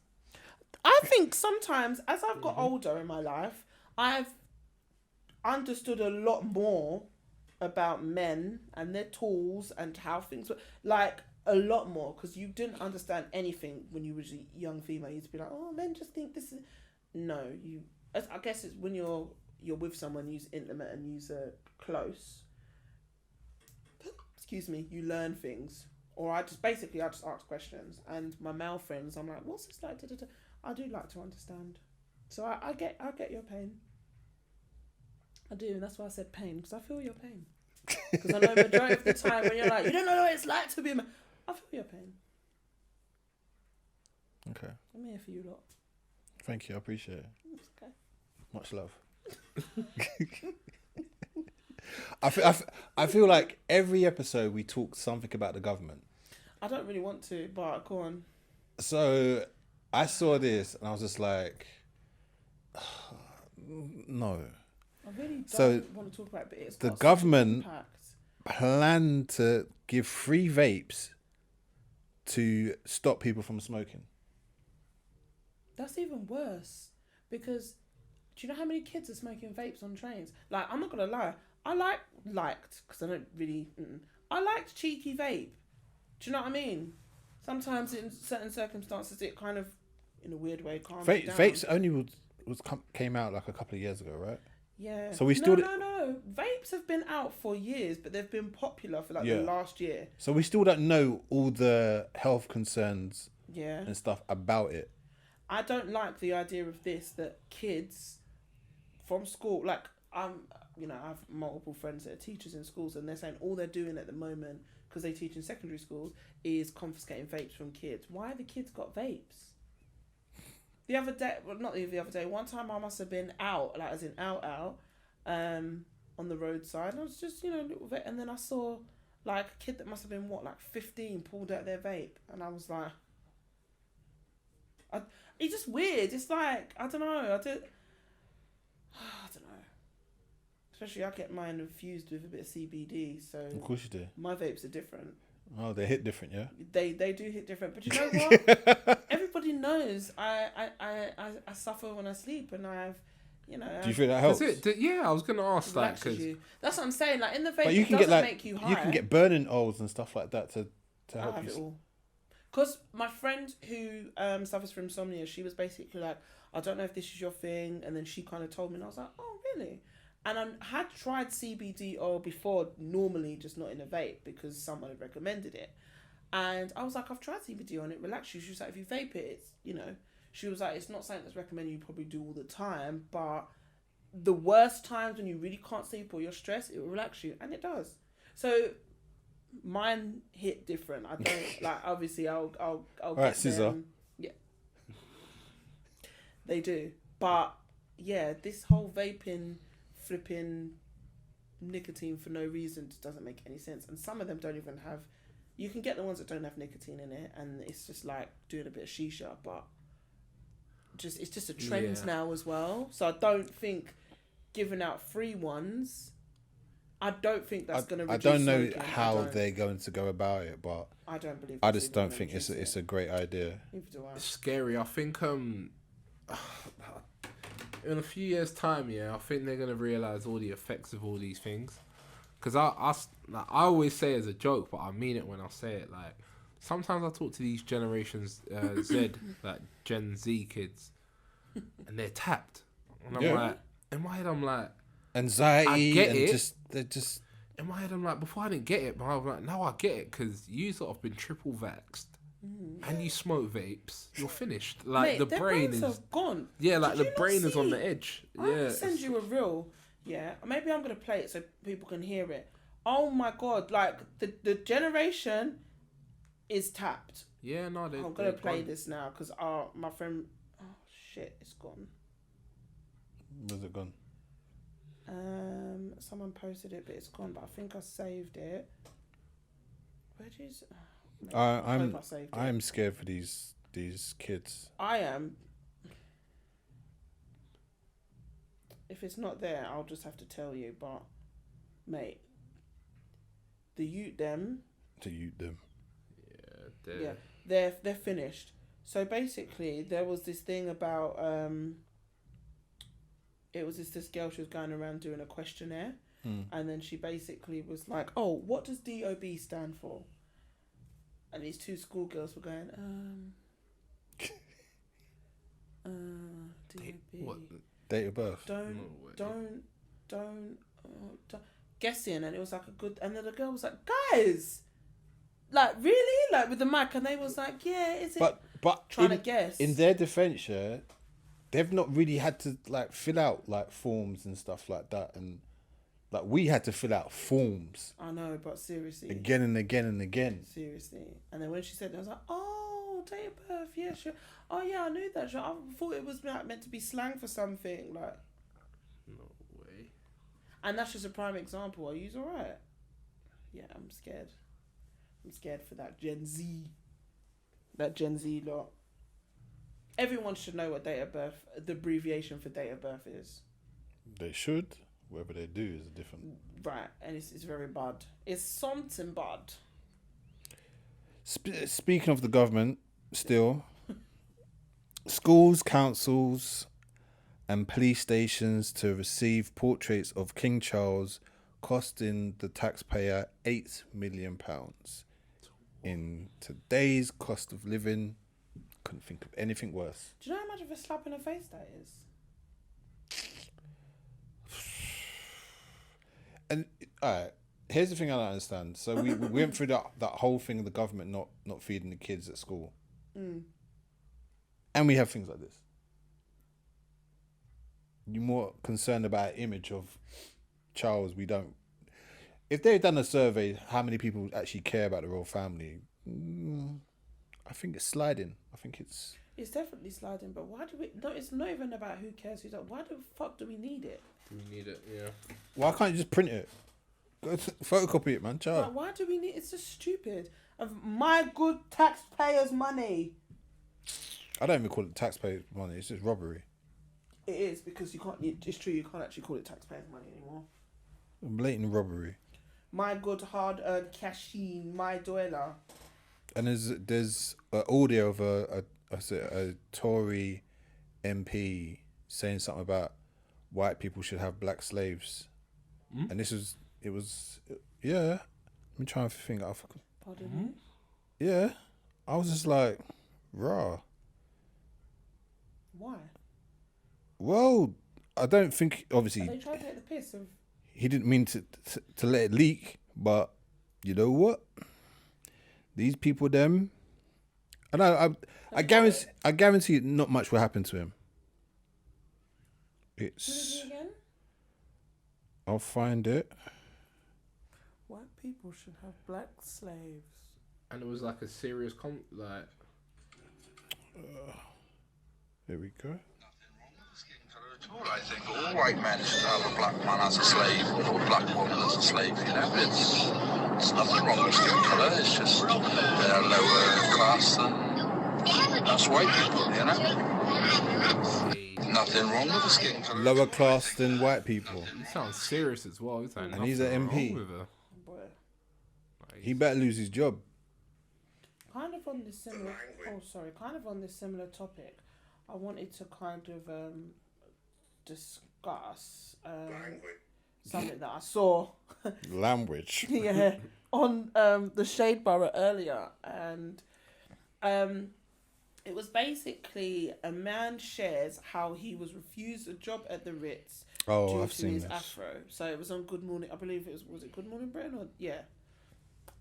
I think sometimes, as I've got older in my life, I've understood a lot more about men and their tools and how things were. Like, a lot more. Because you didn't understand anything when you were a young female. You'd be like, oh, men just think this is... No, I guess it's when you're with someone who's intimate and who's close. Excuse me. You learn things. Or I just ask questions. And my male friends, I'm like, what's this like? Da, da, da. I do like to understand. So I get your pain. I do, and that's why I said pain, because I feel your pain. Because I know majority of the time when you're like, you don't know what it's like to be a man, I feel your pain. Okay. I'm here for you lot. Thank you. I appreciate it. It's okay. Much love. I feel like every episode we talk something about the government. I don't really want to, but go on. So I saw this and I was just like, no. I really So don't want to talk about it, but it's the got such an government impact. plan to give free vapes to stop people from smoking. That's even worse, because do you know how many kids are smoking vapes on trains? Like, I'm not gonna lie, I liked because I don't really. I liked cheeky vape. Do you know what I mean? Sometimes in certain circumstances, it kind of, in a weird way, calms you down. Vapes only came out like a couple of years ago, right? Yeah. So we still No. Vapes have been out for years, but they've been popular for like the last year. So we still don't know all the health concerns Yeah. and stuff about it. I don't like the idea of this, that kids from school, like I have multiple friends that are teachers in schools, and they're saying all they're doing at the moment, because they teach in secondary schools, is confiscating vapes from kids. Why have the kids got vapes? The other day, well, not the other day, one time I must have been out, like as in out, on the roadside. And I was just, a little vape, and then I saw like a kid that must have been like 15 pulled out their vape, and I was like, it's just weird. It's like, I don't know. I don't know. Especially I get mine infused with a bit of CBD, so Of course you do. my vapes are different. Oh, they hit different, yeah. They do hit different, but you know what? Everybody knows I suffer when I sleep, and I have, Do you feel that helps? Yeah, I was gonna ask that relaxes because you. That's what I'm saying. Like in the vape, But you it can doesn't get make you high. you can get burning oils and stuff like that to I help have you. it all. Because my friend who suffers from insomnia, she was basically like, I don't know if this is your thing, and then she kind of told me, and I was like, oh really? And I had tried CBD oil before, normally just not in a vape, because someone had recommended it. And I was like, I've tried CBD oil and it relaxes you. She was like, if you vape it, it's, she was like, it's not something that's recommended you probably do all the time, but the worst times when you really can't sleep or you're stressed, it will relax you, and it does. So mine hit different. I don't like. Obviously, I'll All get right, scissor. them. Yeah, they do. But yeah, this whole vaping, flipping nicotine for no reason just doesn't make any sense. And some of them don't even have. You can get the ones that don't have nicotine in it, and it's just like doing a bit of shisha, but it's just a trend now as well. So I don't think giving out free ones. I don't think that's going to reduce. I don't know smoking. how they're going to go about it, but I don't believe. I just don't think it's a great idea. Neither do I. it's scary. I think in a few years' time, I think they're gonna realize all the effects of all these things. Because I always say as a joke, but I mean it when I say it. Like sometimes I talk to these generations Z, like Gen Z kids, and they're tapped, and I'm like, in my head I'm like, anxiety. I get and it. They're just. In my head I'm like, before I didn't get it, but I'm like, now I get it, because you sort of been triple vaxxed. And you smoke vapes, you're finished. Like, Mate, the brain is have gone. Yeah, like Did the you brain not is on see? the edge. I'm Yeah, gonna send you a reel. Yeah, maybe I'm gonna play it so people can hear it. Oh my god! Like the generation is tapped. yeah. No, I'm gonna play this now because my friend. Oh shit! It's gone. Where's it gone? Someone posted it, but it's gone. But I think I saved it. Where did you? I'm scared for these kids. I am. If it's not there, I'll just have to tell you. But, mate, them. Yeah, They're finished. So basically, there was this thing about it was this girl, she was going around doing a questionnaire, and then she basically was like, "Oh, what does DOB stand for?" And these two schoolgirls were going, DOB. What? Date of birth. Don't guessing, and it was like a good, and then the girl was like, "Guys, like really, like with the mic," and they was like, "Yeah, is it?" But trying to guess. In their defense, they've not really had to like fill out like forms and stuff like that, and like we had to fill out forms I know, but seriously. again and again and again. Seriously. And then when she said it, I was like, oh, date of birth, yeah, sure. Oh, yeah, I knew that. Sure. I thought it was like, meant to be slang for something. Like, No way. and that's just a prime example. Are you alright? Yeah, I'm scared. I'm scared for that Gen Z. That Gen Z lot. Everyone should know what date of birth, the abbreviation for date of birth is. They should. Whatever they do is different. Right, and it's very bad. It's something bad. Speaking of the government, still, schools, councils, and police stations to receive portraits of King Charles, costing the taxpayer £8 million. In today's cost of living, couldn't think of anything worse. Do you know how much of a slap in the face that is? And alright, here's the thing I don't understand. So we went through that whole thing of the government not feeding the kids at school, and we have things like this. You're more concerned about image of Charles. We don't. If they'd done a survey, how many people actually care about the royal family? I think it's sliding. I think it's. It's definitely sliding, but why do we? No, it's not even about who cares who's up. Why the fuck do we need it? Do we need it? Yeah. Why can't you just print it? Go to photocopy it, man. Ciao. Like, why do we need? It's just stupid. Of my good taxpayers' money. I don't even call it taxpayer money. It's just robbery. It is because you can't. It's true. You can't actually call it taxpayers' money anymore. Blatant robbery. My good hard-earned cashin, my dollar. And there's an audio of a Tory MP saying something about white people should have black slaves, and it was yeah. I'm trying to think. Pardon me? Yeah, I was just like, raw. Why? Well, I don't think obviously Are they trying to take the piss of? he didn't mean to let it leak, but you know what? These people, them, and I guarantee not much will happen to him. Who It's. is he again? I'll find it. White people should have black slaves. And it was like a serious Here we go. I think all white men should have a black man as a slave or a black woman as a slave. You know, it's nothing wrong with skin colour. It's just they're lower class than us white people. You know, nothing wrong with the skin colour. Lower class than white people. He sounds serious as well. He's like, And he's an nothing MP. wrong with her. Boy. Like, He better lose his job. Kind of on this similar. Oh, sorry. Kind of on this similar topic, I wanted to kind of discuss something that I saw. Language. Yeah, on the Shade Borough earlier, and it was basically a man shares how he was refused a job at the Ritz Oh, due I've to seen his this. afro. So it was on Good Morning. I believe it was it Good Morning Britain or yeah.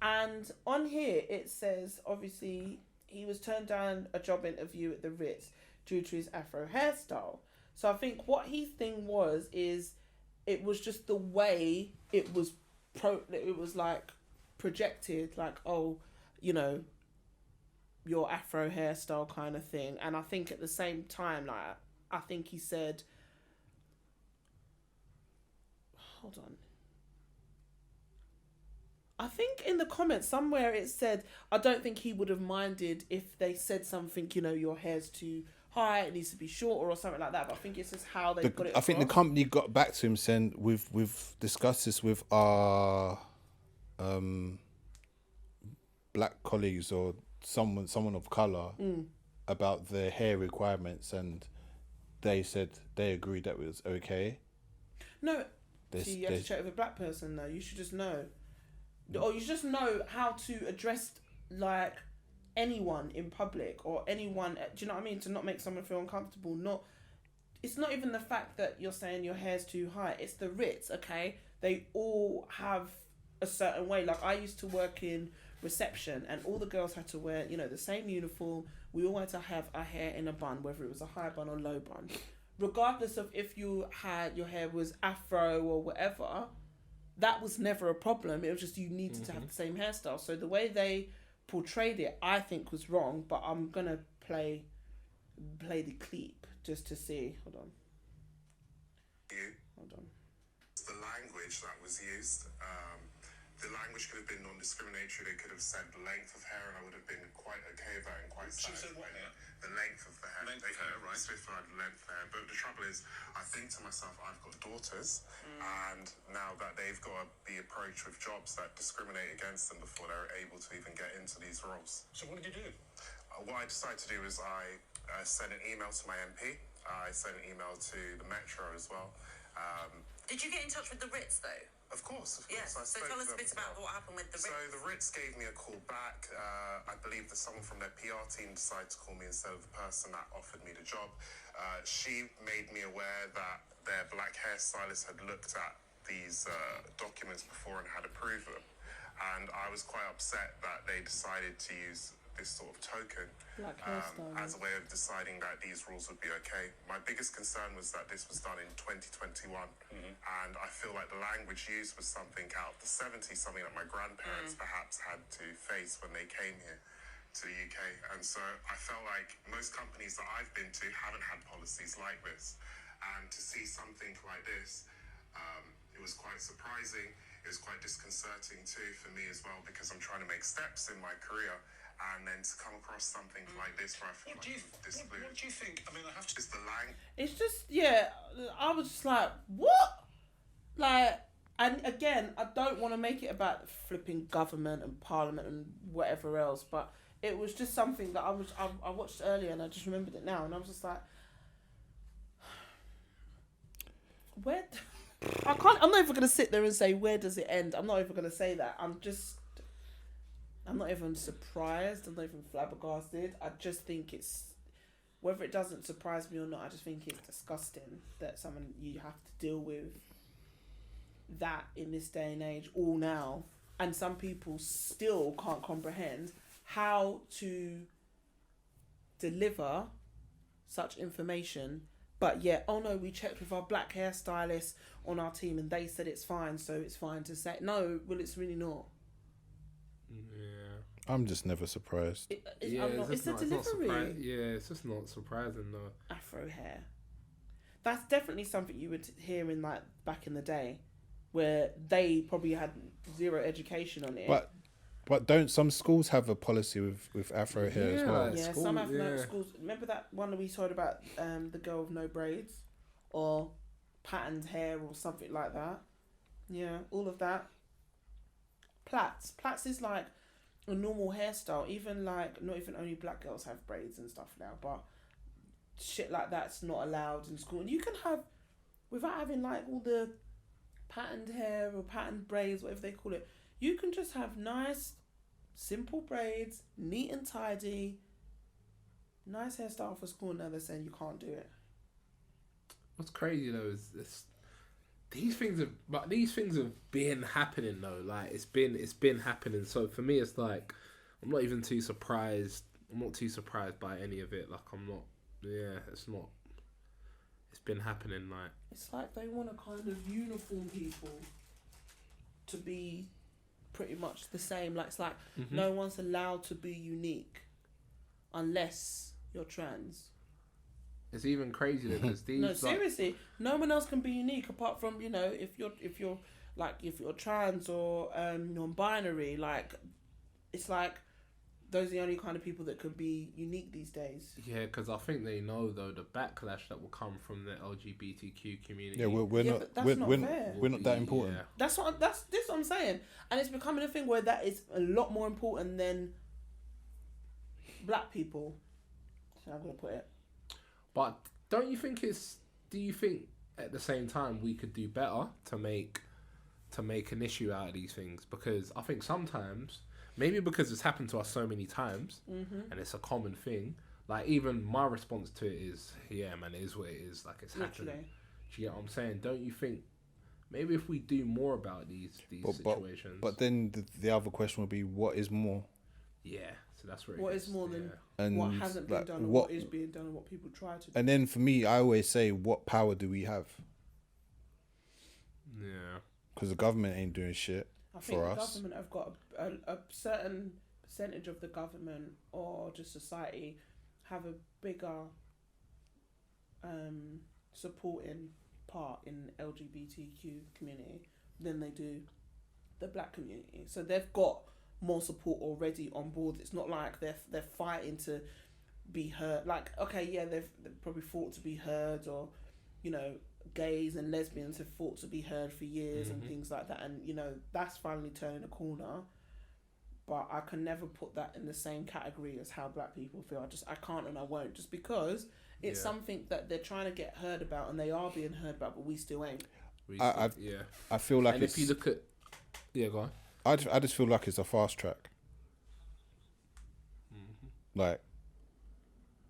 And on here it says obviously he was turned down a job interview at the Ritz due to his afro hairstyle. So I think what his thing is it was just the way it was like projected, like, oh, you know, your afro hairstyle kind of thing. And I think at the same time, like, I think he said, hold on. I think in the comments somewhere it said, I don't think he would have minded if they said something, you know, your hair's too high, it needs to be shorter or something like that. But I think it's just how they got it. I think the across. company got back to him saying we've discussed this with our black colleagues or someone of colour about their hair requirements, and they said they agreed that it was okay. No, see, you have to check with a black person though. You should just know. Or you should just know how to address like anyone in public or anyone. Do you know what I mean? To not make someone feel uncomfortable. It's not even the fact that you're saying your hair's too high. It's the Ritz, okay? They all have a certain way. Like I used to work in reception, and all the girls had to wear, you know, the same uniform. We all had to have our hair in a bun, whether it was a high bun or low bun, regardless of if you had your hair was afro or whatever. That was never a problem. It was just you needed to have the same hairstyle. So the way they portrayed it, I think, was wrong. But I'm gonna play the clip just to see. Hold on. The language that was used, the language could have been non-discriminatory. They could have said the length of hair, and I would have been quite okay with that and quite She said what hair? The length of the hair. Length They of hair, could right. specify the length of hair. But the trouble is, I think to myself, I've got daughters, and now that they've got to be approached with jobs that discriminate against them before they're able to even get into these roles. So what did you do? What I decided to do is I sent an email to my MP. I sent an email to the Metro as well. Did you get in touch with the Ritz though? Of course. Yes. I So spoke tell to us a them bit as about well. what happened with the Ritz. So the Ritz gave me a call back. I believe that someone from their PR team decided to call me instead of the person that offered me the job. She made me aware that their black hairstylist had looked at these documents before and had approved them. And I was quite upset that they decided to use this sort of token as a way of deciding that these rules would be okay. My biggest concern was that this was done in 2021, and I feel like the language used was something out of the 70s, something that my grandparents perhaps had to face when they came here to the UK. And so I felt like most companies that I've been to haven't had policies like this, and to see something like this, it was quite surprising. It was quite disconcerting too for me as well, because I'm trying to make steps in my career, and then to come across something like this where I feel What do you think? I mean, I have to. It's the language. It's just, yeah, I was just like, what? Like, and again, I don't want to make it about flipping government and parliament and whatever else, but it was just something that I watched earlier, and I just remembered it now, and I was just like, where? I'm not even gonna sit there and say where does it end. I'm not even gonna say that. I'm not even surprised. I'm not even flabbergasted. I just think it's, whether it doesn't surprise me or not, I just think it's disgusting that you have to deal with that in this day and age, all now. And some people still can't comprehend how to deliver such information. But yeah, oh no, we checked with our black hairstylist on our team and they said it's fine, so it's fine to say. No, well, it's really not. Yeah. I'm just never surprised. It's the delivery. It's just not surprising though. Afro hair. That's definitely something you would hear in like back in the day, where they probably had zero education on it. But don't some schools have a policy with Afro hair as well? Yeah, some have no schools. Remember that one that we told about the girl with no braids or patterned hair or something like that? Yeah, all of that. Plaits is like a normal hairstyle. Even like, not even only black girls have braids and stuff now, but shit like that's not allowed in school. And you can have, without having like all the patterned hair or patterned braids, whatever they call it, you can just have nice, simple braids, neat and tidy, nice hairstyle for school. Now they're saying you can't do it. What's crazy though is this. These things have been happening though. Like it's been happening. So for me, it's like I'm not even too surprised. I'm not too surprised by any of it. Like I'm not. Yeah, it's not. It's been happening. Like it's like they want to kind of uniform people to be pretty much the same. Like it's like no one's allowed to be unique unless you're trans. It's even crazier because these. No, seriously, no one else can be unique apart from, you know, if you're trans or non-binary. Like, it's like those are the only kind of people that could be unique these days. Yeah, because I think they know though the backlash that will come from the LGBTQ community. Yeah, we're not that important. Yeah. That's what I'm saying, and it's becoming a thing where that is a lot more important than black people. So I'm gonna put it. But do you think at the same time we could do better to make an issue out of these things? Because I think sometimes, maybe because it's happened to us so many times and it's a common thing, like even my response to it is, yeah man, it is what it is, like it's happening. Do you get what I'm saying? Don't you think maybe if we do more about these situations. But then the other question would be, what is more? Yeah, so that's where What is more than And what hasn't been like, done, and what is being done, and what people try to do. And then for me, I always say, what power do we have? Yeah. Because the government ain't doing shit I think for the us. government have got a certain percentage of the government or just society have a bigger supporting part in LGBTQ community than they do the black community. So they've got more support already on board. It's not like they're fighting to be heard. Like, okay, yeah, they've probably fought to be heard, or, you know, gays and lesbians have fought to be heard for years and things like that, and, you know, that's finally turning a corner. But I can never put that in the same category as how black people feel. I can't, and I won't, just because it's something that they're trying to get heard about, and they are being heard about, but we still ain't. I feel like, and if you look at, go on. I just feel like it's a fast track. Like,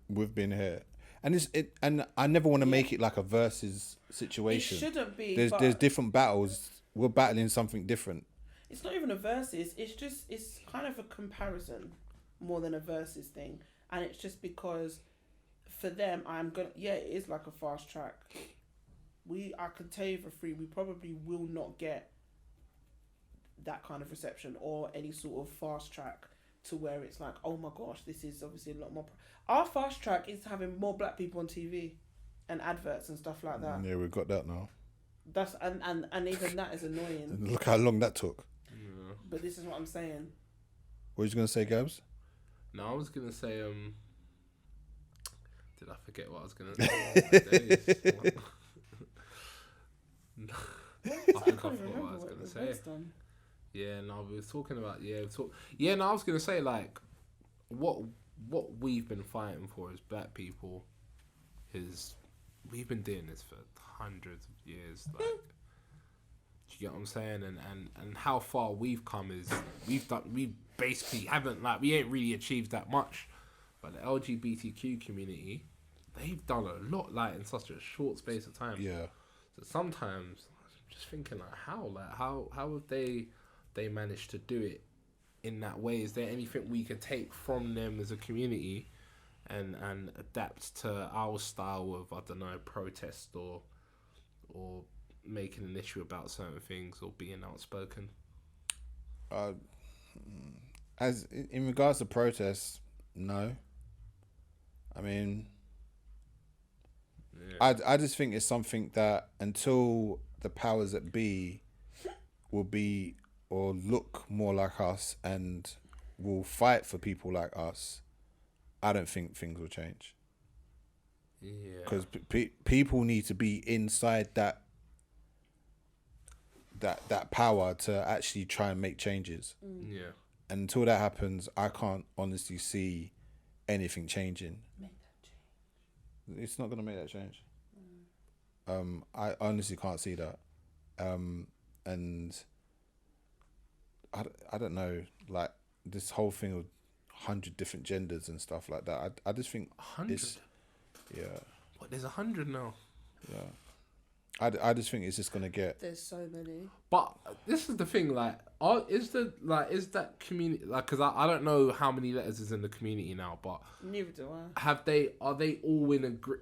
we've been here, and and I never want to make it like a versus situation. It shouldn't be. There's different battles. We're battling something different. It's not even a versus. It's kind of a comparison more than a versus thing, and it's just because for them, it is like a fast track. I can tell you for free, we probably will not get that kind of reception or any sort of fast track to where it's like, oh my gosh, this is obviously a lot more. Our fast track is having more black people on TV and adverts and stuff like that. Yeah, we've got that now. That's and even that is annoying. Look how long that took. Yeah. But this is what I'm saying. What are you gonna say, Gabs? No, I was gonna say did I forget what I was gonna say? I think I forgot what I was gonna say. Yeah, no, we were talking about I was gonna say, like, what we've been fighting for as black people is we've been doing this for hundreds of years. Like, do you get what I'm saying? And how far we've come is we basically haven't, like, we ain't really achieved that much. But the LGBTQ community, they've done a lot, like, in such a short space of time. Yeah. So sometimes I'm just thinking, like, how have they managed to do it in that way? Is there anything we can take from them as a community and adapt to our style of, I don't know, protest or making an issue about certain things or being outspoken? As in regards to protests, no. I mean, I just think it's something that until the powers that be will be or look more like us and will fight for people like us, I don't think things will change. Yeah. Because people need to be inside that power to actually try and make changes. Yeah. And until that happens, I can't honestly see anything changing. Make that change. It's not gonna make that change. I honestly can't see that. And I don't know, like, this whole thing of 100 different genders and stuff like that. I just think 100. Yeah. What? There's 100 now. Yeah. I just think it's just gonna get. There's so many. But this is the thing, like, is that community, like, because I don't know how many letters is in the community now, but neither do I. Are they all in agree,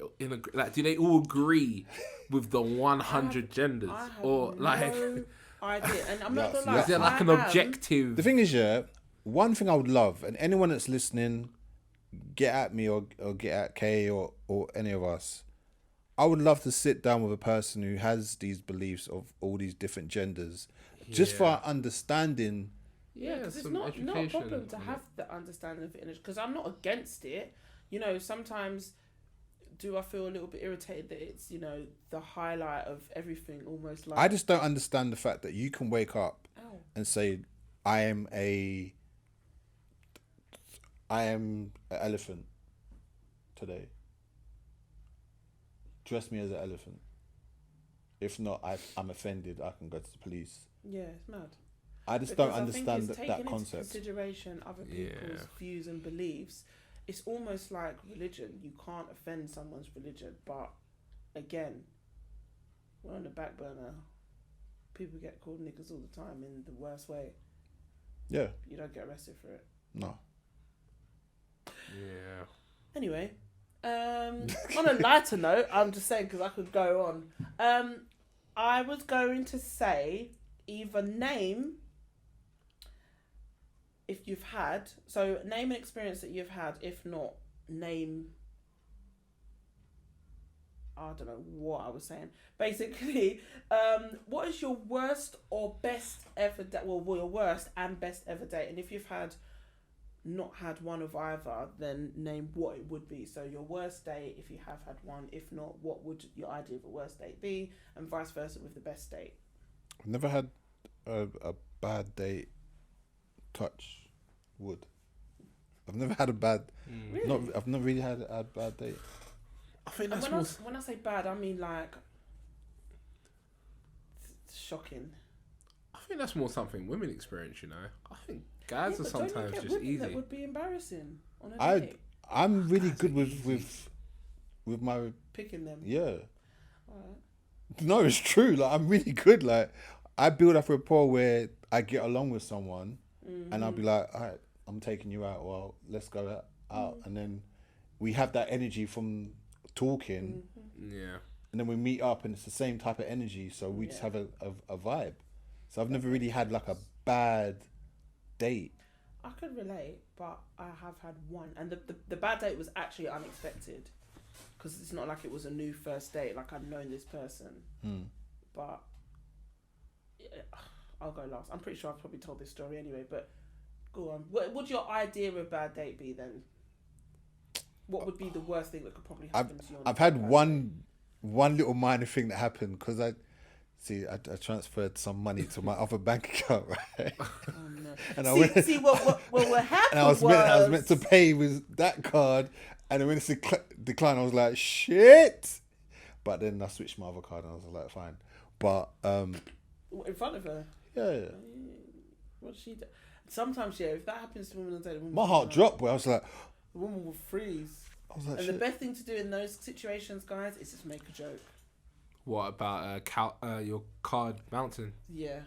like, do they all agree with the 100 genders, or like? No idea, and I'm not gonna lie. Is there like an objective? The thing is, yeah, one thing I would love, and anyone that's listening, get at me or get at Kay or any of us. I would love to sit down with a person who has these beliefs of all these different genders, just for our understanding. Yeah, because it's not a problem to have the understanding of it, because I'm not against it. You know, sometimes do I feel a little bit irritated that it's, you know, the highlight of everything, almost like. I just don't understand the fact that you can wake up and say, I am an elephant today. Dress me as an elephant. If not, I'm offended. I can go to the police. Yeah, it's mad. I just don't understand that concept. Into consideration other people's views and beliefs. It's almost like religion. You can't offend someone's religion, but again, we're on the back burner. people get called niggas all the time in the worst way. Yeah. You don't get arrested for it. No. Yeah. Anyway, on a lighter note, I'm just saying because I could go on. I was going to say either name if you've had, so name an experience that you've had. If not, name. I don't know what I was saying. Basically, what is your worst or best ever date? Well, your worst and best ever date. And if you've not had one of either, then name what it would be. So your worst date, if you have had one. If not, what would your idea of a worst date be? And vice versa with the best date. I've never had a bad date. Touch wood. I've never had a bad. Really? I've not really had a bad date. I think And that's when I say bad, I mean like shocking. I think that's more something women experience. You know, I think guys are but don't you sometimes get just women easy. that would be embarrassing on a date. I'm really Guys good are with my Picking them. yeah. Alright. No, it's true. Like I'm really good. Like I build up a rapport where I get along with someone, and I'll be like, all right, I'm taking you out. Well, let's go out, and then we have that energy from talking, Yeah. and then we meet up, and it's the same type of energy. So we just Yeah. have a vibe. So I've never really had like a bad date. I could relate, but I have had one, and the bad date was actually unexpected, because it's not like it was a new first date. Like I've known this person, but yeah, I'll go last. I'm pretty sure I've probably told this story anyway, but go on. What would your idea of a bad date be then? What would be the worst thing that could probably happen to you? I've had one little minor thing that happened because I transferred some money to my other bank account, right? Oh, no. And I went, see what happened and I was meant to pay with that card, and when it's declined, I was like, shit. But then I switched my other card, and I was like, fine. But in front of her. yeah. What she do? Sometimes, yeah, if that happens to women on date, My heart dropped where I was like, the woman will freeze. I was like, And shit. the best thing to do in those situations, guys, is just make a joke. What about your card bouncing? Yeah.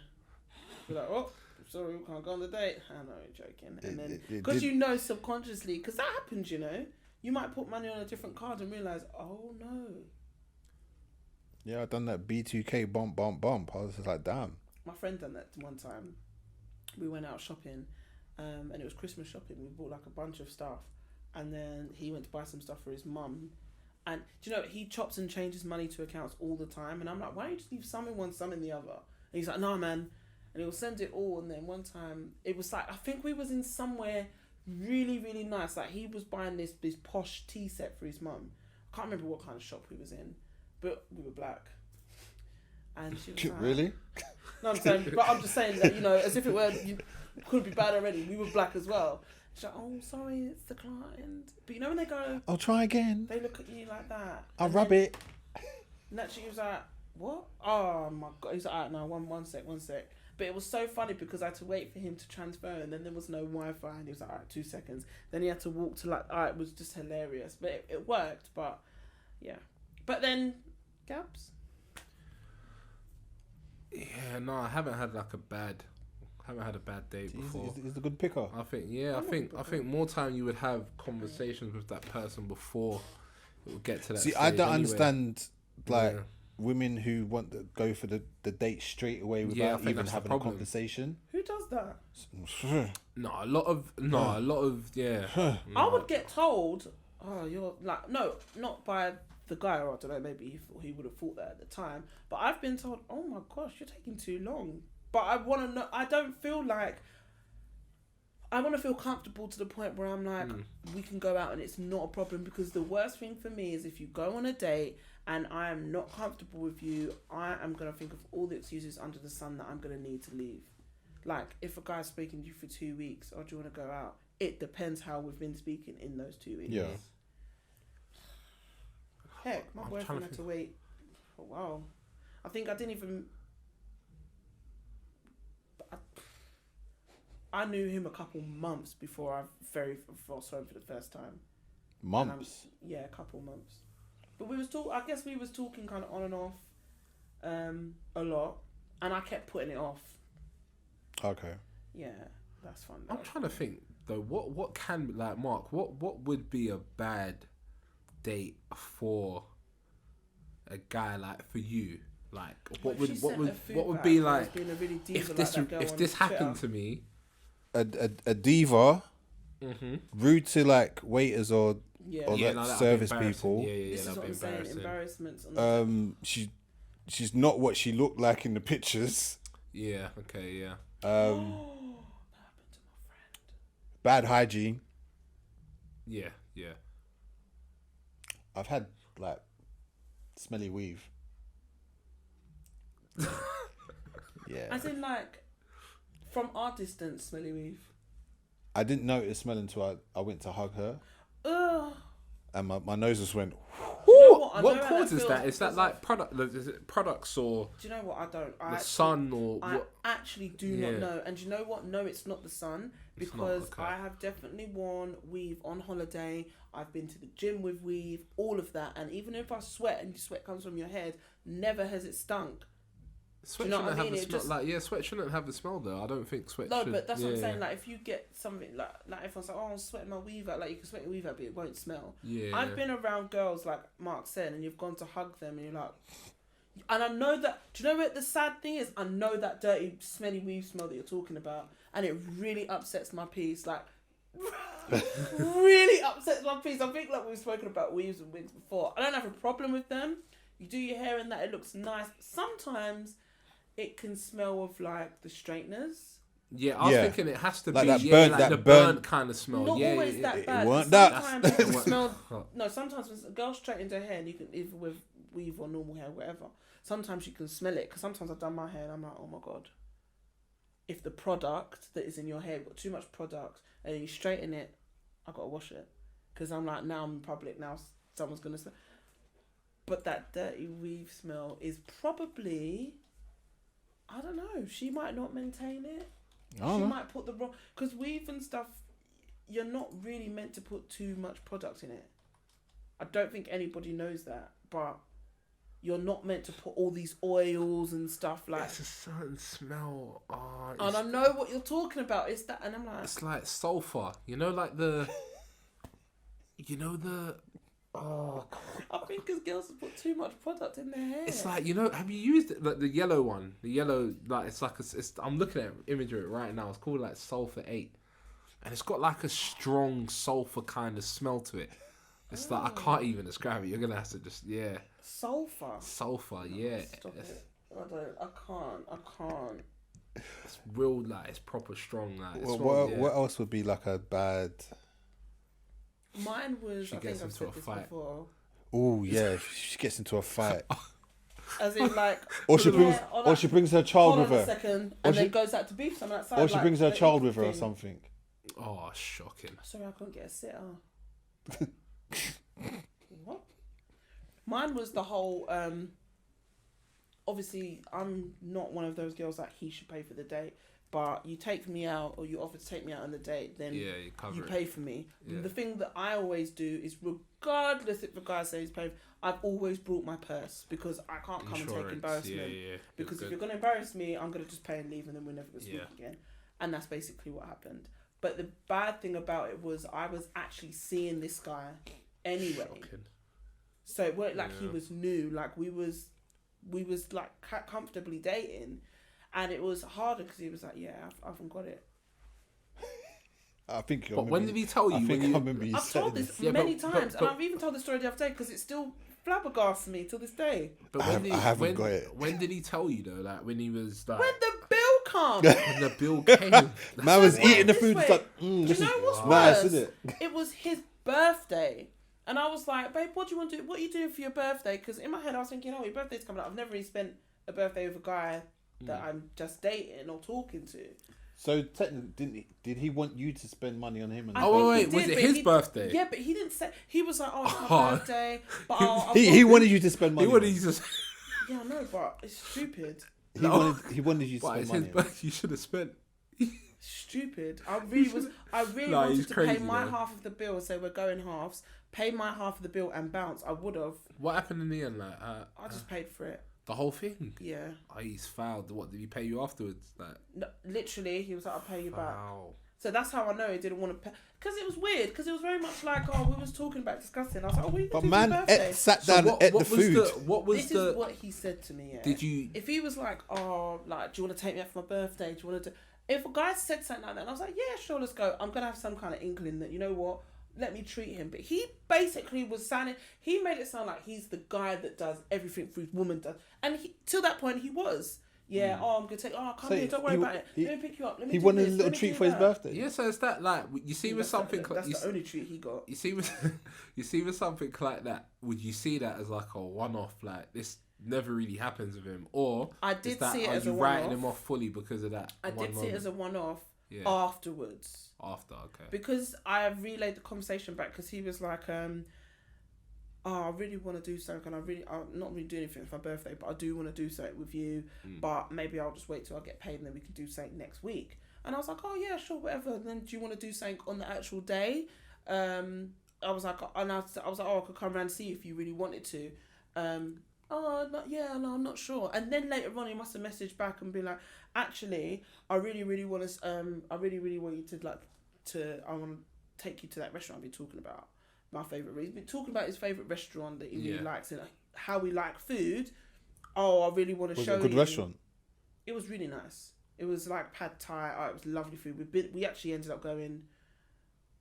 Be like, oh, sorry, we can't go on the date. I know, you're joking. And then, it because did- you know subconsciously, because that happens, you know, you might put money on a different card and realise, oh no. Yeah, I done that B2K bump. I was just like, damn. My friend done that one time. We went out shopping, and it was Christmas shopping. We bought like a bunch of stuff, and then he went to buy some stuff for his mum. And do you know, he chops and changes money to accounts all the time. And I'm like, why don't you just leave some in one, some in the other? And he's like, no, man. And he'll send it all. And then one time, it was like, I think we was in somewhere really, really nice. Like he was buying this posh tea set for his mum. I can't remember what kind of shop we was in, but we were black. And she was like, Really? no, I'm saying, but I'm just saying that, you know, as if it were, you could be bad already. We were black as well. She's like, oh, sorry, it's declined. But you know when they go, I'll try again. they look at you like that. I'll And rub then it. Naturally, he was like, what? Oh my God. He's like, alright, no, one sec. But it was so funny because I had to wait for him to transfer, and then there was no Wi-Fi, and he was like, alright, 2 seconds. Then he had to walk to it was just hilarious. But it worked, but yeah. But then, Gabs? Yeah, no, I haven't had a bad date before. He's a good picker. I think more time you would have conversations with that person before it would get to that. See, I stage don't anyway. understand like Yeah. women who want to go for the date straight away I without think even that's the having a problem. conversation. Who does that? No, a lot of yeah. I would get told, oh, you're like, no, not by the guy, or I don't know, maybe he would have thought that at the time. But I've been told, oh my gosh, you're taking too long. But I want to know, I don't feel like, I want to feel comfortable to the point where I'm like, we can go out and it's not a problem. Because the worst thing for me is if you go on a date and I am not comfortable with you, I am going to think of all the excuses under the sun that I'm going to need to leave. Like, if a guy's speaking to you for 2 weeks, or do you want to go out? It depends how we've been speaking in those 2 weeks. Yeah. Heck, my I'm boyfriend trying to had to wait for a while. I think I didn't even... I knew him a couple months before I saw him for the first time. Months. Yeah, a couple months. But I guess we was talking kind of on and off a lot. and I kept putting it off. Okay. Yeah, that's fun. I'm trying to think though. What can like Mark? What would be a bad date for a guy like for you? Like what would be like if this happened to me? A diva, rude to like waiters or service people. This is what I'm saying. Embarrassments. She's not what she looked like in the pictures. Yeah. Okay. Yeah. That happened to my friend. Bad hygiene. Yeah. Yeah. I've had like smelly weave. Yeah. As in, like, from our distance, smelly weave. I didn't notice smell until I went to hug her. Ugh. And my nose just went. What causes that? Is that like is it products or? Do you know what? I don't. The sun or I what? actually do not know. And do you know what? No, it's not the sun, because okay. I have definitely worn weave on holiday. I've been to the gym with weave, all of that. And even if I sweat and your sweat comes from your head, never has it stunk. Sweat shouldn't have the smell. Sweat shouldn't have the smell though. I don't think sweat. No, should. but that's what I'm saying. Like, if you get something like everyone's like, "Oh, I'm sweating my weave out." Like, you can sweat your weave out, but it won't smell. Yeah. I've been around girls like Mark said, and you've gone to hug them, and you're like, and I know that. Do you know what the sad thing is? I know that dirty, smelly weave smell that you're talking about, and it really upsets my peace. Like, really upsets my peace. I think like we've spoken about weaves and wigs before. I don't have a problem with them. You do your hair in that, it looks nice. Sometimes it can smell of like the straighteners. Yeah, I was thinking it has to like be that burnt kind of smell. Not always that bad. It weren't sometimes that. it smells. No, sometimes when a girl straightens her hair, and you can either with weave or normal hair, whatever. Sometimes you can smell it, because sometimes I've done my hair and I'm like, oh my god. If the product that is in your hair got too much product and you straighten it, I gotta wash it, because I'm like, now I'm in public, now someone's gonna smell. But that dirty weave smell is probably, I don't know, she might not maintain it. She might put the wrong, because weave and stuff, you're not really meant to put too much product in it. I don't think anybody knows that, but you're not meant to put all these oils and stuff like. It's a certain smell. And I know what you're talking about. It's that, and I'm like, it's like sulfur. You know, like the. Oh, I think because girls put too much product in their hair. it's like, you know, have you used it, like the yellow one? The yellow, like it's like I'm looking at imagery right now. It's called like Sulfur 8, and it's got like a strong sulfur kind of smell to it. It's like, I can't even describe it. You're gonna have to just Sulfur. Yeah. Stop it. I can't. It's real, like it's proper strong. Like it's what else would be like a bad? Mine was. She I gets think I've into said a this fight. before. Oh yeah, she gets into a fight. As in, like, Or she brings her child with hold on her. a second, and then goes out to beef someone outside. Or she like, brings her the child with her or thing. something. Oh, shocking. Sorry, I couldn't get a sitter. What? Mine was the whole. Obviously, I'm not one of those girls that he should pay for the date. But you take me out, or you offer to take me out on the date, then you pay for me. Yeah. The thing that I always do is, regardless if the guy says he's paying, I've always brought my purse, because I can't come and take embarrassment. Because if you're going to embarrass me, I'm going to just pay and leave, and then we're never going to speak again. And that's basically what happened. But the bad thing about it was I was actually seeing this guy anyway. Shocking. So it weren't like he was new. Like we was like comfortably dating. And it was harder because he was like, "Yeah, I haven't got it." I think. But when did he tell you? I remember you I've told this many times, and I've even told the story the other day because it still flabbergasts me till this day. But I haven't got it. When did he tell you though? Like when he was like. When the bill come. When the bill came. Man was eating the food. Way. It's like, Do you know what's nice, worse? isn't it? It was his birthday. And I was like, "Babe, what do you want to do? What are you doing for your birthday?" Because in my head I was thinking, "Oh, your birthday's coming up. I've never really spent a birthday with a guy that I'm just dating or talking to." So technically, did he want you to spend money on him? Wait, was it his birthday? Yeah, but he didn't say. He was like, "Oh, it's my birthday." But he wanted you to spend money. He wanted you to. Yeah, I know, but it's stupid. He wanted you to spend money. His birthday. You should have spent. Stupid. I really wanted to pay my half of the bill and say we're going halves. Pay my half of the bill and bounce. I would have. What happened in the end? Like, I just paid for it. The whole thing. Yeah. Oh, he's fouled. What did he pay you afterwards? Like, No, literally, he was like, "I'll pay you back." wow. So that's how I know he didn't want to pay. Because it was weird. Because it was very much like, oh, we was talking about discussing. I was like, oh, what are you But going to do for your man birthday? sat down and ate the food. What was This the? is what he said to me. Yeah. Did you? If he was like, oh, like, do you want to take me out for my birthday? Do you want to do... If a guy said something like that, and I was like, yeah, sure, let's go. I'm going to have some kind of inkling that, you know what, let me treat him. But he basically was sounding, he made it sound like he's the guy that does everything for his woman does. And till that point, he was. Yeah, oh, I'm going to take, oh, come So here, don't worry about it. he- Let me pick you up. Let me He do wanted this, a little let me treat do for his that. birthday. Yeah, so it's that like you see with something. That's the only treat he got. You see with you see with something like that. Would you see that as like a one-off? Like this never really happens with him, or I did is that, see it are as you a writing one-off. him off fully because of that? I did see it as a one-off Yeah. afterwards. After, okay. Because I relayed the conversation back because he was like, I really want to do something and I'm not really doing anything for my birthday, but I do want to do something with you, but maybe I'll just wait till I get paid and then we can do something next week. And I was like, oh yeah, sure, whatever. And then do you want to do something on the actual day? I was like, oh, I could come around and see if you really wanted to. I'm not sure. And then later on, he must have messaged back and been like, actually, I really want to, I really want you to, I want to take you to that restaurant I've been talking about. My favourite. He's been talking about his favourite restaurant that he really likes and how we like food. Oh, I really want to show you. Was it a good restaurant? It was really nice. It was like pad thai. Oh, it was lovely food. We actually ended up going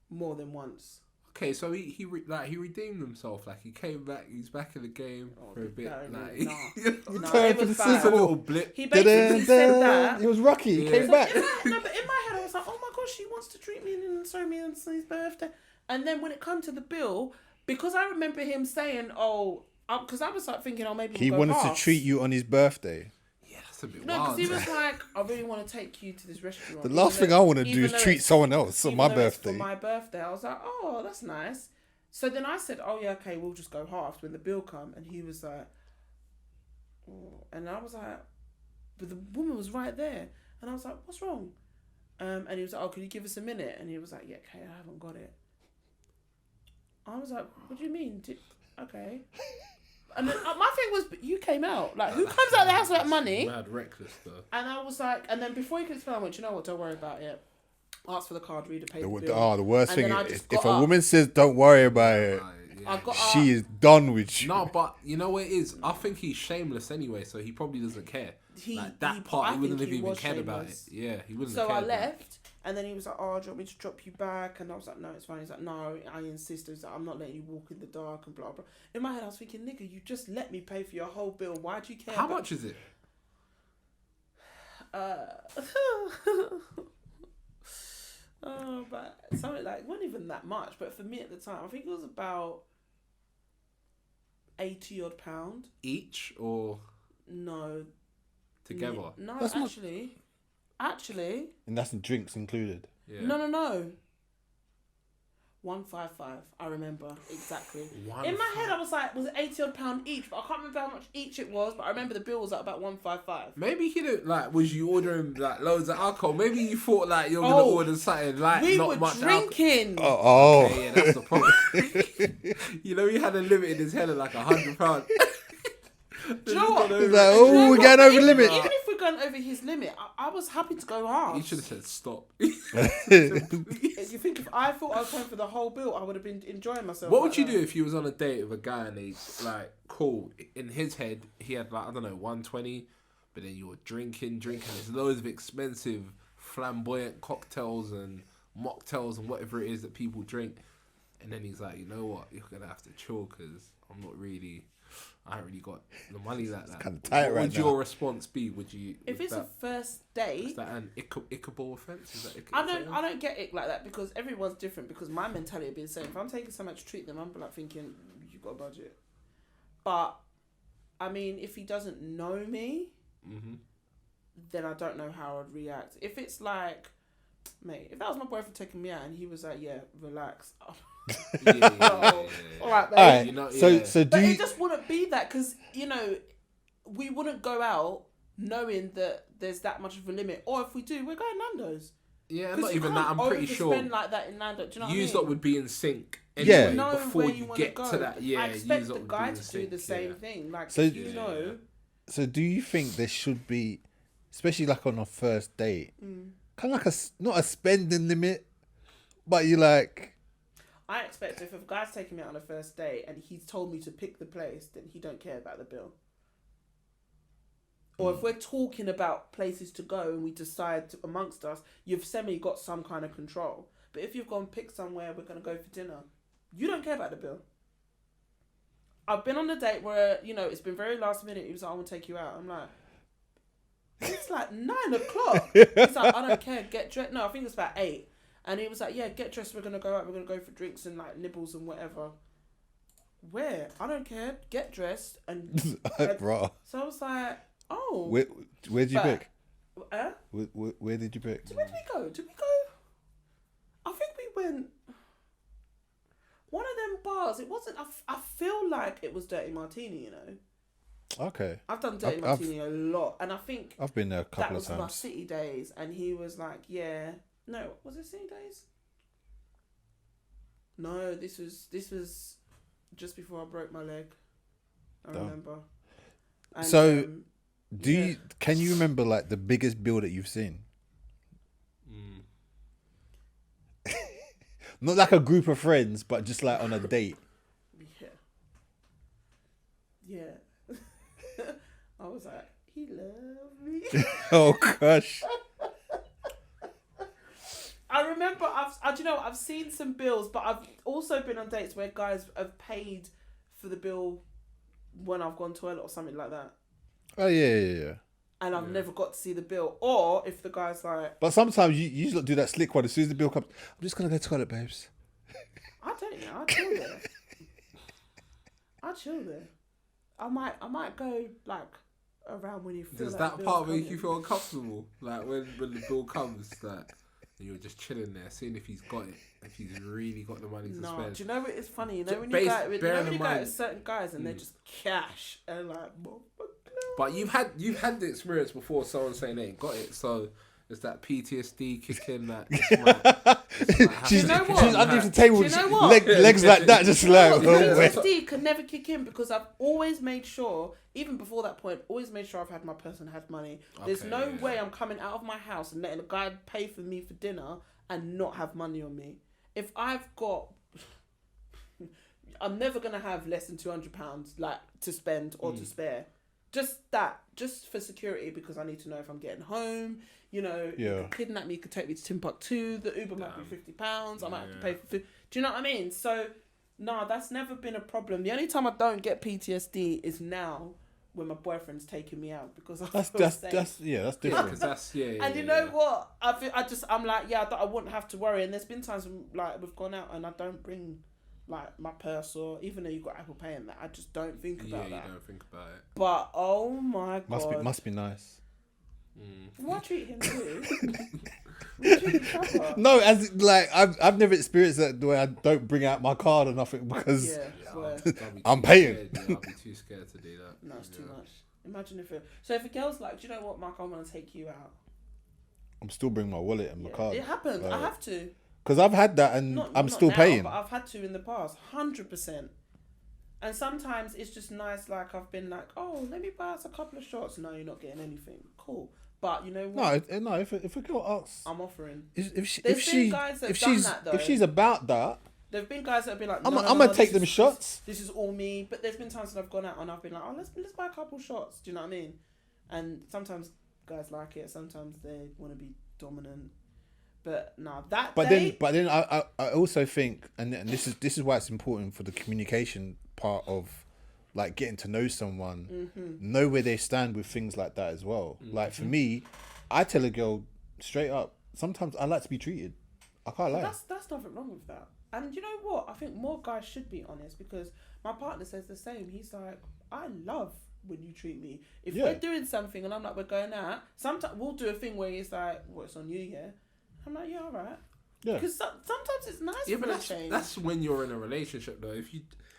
more than once. Okay, so he redeemed himself. Like he came back. He's back in the game for a bit. No, turned it for was the bad. It's a little blip. He basically said that. He was rocky. He Yeah. came back. But in my head, I was like, oh my gosh, she wants to treat me and show me on his birthday. And then when it come to the bill, because I remember him saying, because I was like thinking, maybe He we'll go wanted to halves. treat you on his birthday. Yeah, that's a bit No, wild. because he was like, I really want to take you to this restaurant. The even last thing though- I want to do even is though treat it's- someone else on even my though it's birthday. For my birthday, I was like, oh, that's nice. So then I said, oh yeah, okay, we'll just go halves when the bill come. And he was like, oh. And I was like, but the woman was right there. And I was like, what's wrong? And he was like, oh, could you give us a minute? And he was like, yeah, okay, I haven't got it. I was like, what do you mean? Okay. And then my thing was, but you came out. Like, who comes out of the house without money? Mad reckless though. And I was like, and then before he could explain, I went, you know what, don't worry about it. Ask for the card reader, pay the bill. The worst And thing then I is just if got a up. woman says don't worry about it, I got she up. is done with you. No, but you know what it is? I think he's shameless anyway, so he probably doesn't care. Like that part, I he wouldn't think have he even was cared about it. shameless. Yeah, he wouldn't So have I cared about it. left, and then he was like, oh, do you want me to drop you back? And I was like, no, it's fine. He's like, no, I insist. He's like, I'm not letting you walk in the dark and blah, blah. In my head, I was thinking, nigga, you just let me pay for your whole bill. Why do you care? How about- much is it? Oh, but something like, it wasn't even that much. But for me at the time, I think it was about 80 odd pound. Each or No. together? No, That's not- actually, And that's drinks included. Yeah. no. 155. I remember exactly. In my head, I was like, was it 80 odd pound each? But I can't remember how much each it was. But I remember the bill was at about 155. Maybe he didn't like. Was you ordering like loads of alcohol? Maybe you thought like you're gonna order something like We not were much drinking. Oh, alcohol. Yeah, that's the problem. You know, he had a limit in his head of like £100. Do you know what? He's like, oh, we're going over limit. Even if we're going over his limit, I was happy to go half. You should have said stop. You think if I thought I was paying for the whole bill, I would have been enjoying myself. What like would you that. do if you was on a date with a guy and he's like, cool, in his head, he had like, I don't know, 120, but then you were drinking, there's loads of expensive flamboyant cocktails and mocktails and whatever it is that people drink. And then he's like, you know what, you're going to have to chill because I ain't really got the money like that. kinda tight What right would now. your response be? Would you? If it's a first date, is that an ickable offence? Is that I don't get it like that because everyone's different. Because my mentality would be the same. If I'm taking so much to treat them, I'm like thinking you got a budget. But I mean, if he doesn't know me, then I don't know how I'd react. If it's like, mate, if that was my boyfriend taking me out and he was like, yeah, relax. Yeah. All right, babe. All right. You know, so yeah. do But you? it just wouldn't be that because, you know, we wouldn't go out knowing that there's that much of a limit. Or if we do, we're going Nando's. Yeah, 'Cause not you even that. can't I'm pretty sure. overspend like that in Nando's. Do you know what I You mean? lot would be in sync. Yeah. Anyway, know before where you wanna get go. to that, yeah, I expect you lot the would guy be in to do sync, the same yeah. thing. Like, So- if you know, So do you think there should be, especially like on a first date, kind of like not a spending limit, but you like, I expect if a guy's taking me out on a first date and he's told me to pick the place, then he don't care about the bill. Or if we're talking about places to go and we decide amongst us, you've semi got some kind of control. But if you've gone pick somewhere, we're going to go for dinner, you don't care about the bill. I've been on a date where, you know, it's been very last minute. He was like, I want to take you out. I'm like, it's like 9 o'clock. He's like, I don't care. Get dressed. No, I think it's about 8. And he was like, yeah, get dressed. We're going to go out. We're going to go for drinks and like nibbles and whatever. Where? I don't care. Get dressed. And bro. so I was like, oh. Where did you pick? Where did you pick? Where did we go? I think we went one of them bars. It wasn't. I feel like it was Dirty Martini. You know. Okay. I've done Dirty Martini a lot, and I think I've been there a couple of times. That was my city days, and he was like, "Yeah, no, was it city days? No, this was just before I broke my leg. I remember." And, so, can you remember like the biggest bill that you've seen? Not like a group of friends, but just like on a date. Yeah. I was like, he loved me. Oh gosh. I remember I've seen some bills, but I've also been on dates where guys have paid for the bill when I've gone to toilet or something like that. Oh yeah. And I've never got to see the bill. Or if the guy's like... But sometimes you just do that slick one. As soon as the bill comes, I'm just going to go to the toilet, babes. I don't know. I chill there. I might go, like, around when you feel Does like that the part bill's make you feel uncomfortable? Like, when the bill comes, like, and you're just chilling there, seeing if he's got it, if he's really got the money to No, spend. do you know what is funny? You know So when you go bearing in mind- with certain guys and they're just cash and like... But you've had the experience before someone saying they ain't got it, so there's that PTSD kicking that. She's know what? she's underneath the table, Do you know what? legs like that, just like. PTSD can never kick in because I've always made sure, even before that point, always made sure I've had my person had money. There's no way I'm coming out of my house and letting a guy pay for me for dinner and not have money on me. If I've got... I'm never going to have less than £200 like to spend or to spare. Just for security, because I need to know if I'm getting home. You know, you could kidnap me, you could take me to Timbuktu. The Uber might be £50. I might have to pay for food. Do you know what I mean? So, no, that's never been a problem. The only time I don't get PTSD is now when my boyfriend's taking me out because I feel safe. That's different. And you know what? I'm like, I wouldn't have to worry. And there's been times when, like, we've gone out and I don't bring like my purse, or even though you've got Apple Pay and that, I just don't think about that. Yeah, you don't think about it. But oh my god, must be nice. Why treat him too? We treat each other. No, as like I've never experienced that where I don't bring out my card or nothing because I'm paying. I'd be too scared to do that. No, it's too much. Imagine if a girl's like, do you know what, Mark, I want to take you out. I'm still bringing my wallet and my card. It happens. I have to. Because I've had that and I'm still now, paying. But I've had to in the past, 100%. And sometimes it's just nice, like I've been like, oh, let me buy us a couple of shots. No, you're not getting anything. Cool. But you know what? No. If a girl asks, I'm offering. If she's about that, there've been guys that have been like, I'm gonna take them shots. This is all me. But there's been times that I've gone out and I've been like, oh, let's buy a couple shots. Do you know what I mean? And sometimes guys like it. Sometimes they want to be dominant. But no, But then I also think, and this is why it's important for the communication part of like getting to know someone, know where they stand with things like that as well. Like for me, I tell a girl straight up, sometimes I like to be treated. I can't lie. That's nothing wrong with that. And you know what? I think more guys should be honest, because my partner says the same. He's like, I love when you treat me. If we're doing something and I'm like, we're going out, sometimes we'll do a thing where he's like, well, it's on you, yeah? I'm like, yeah, all right. Yeah. Because sometimes it's nice for a change. That's when you're in a relationship, though.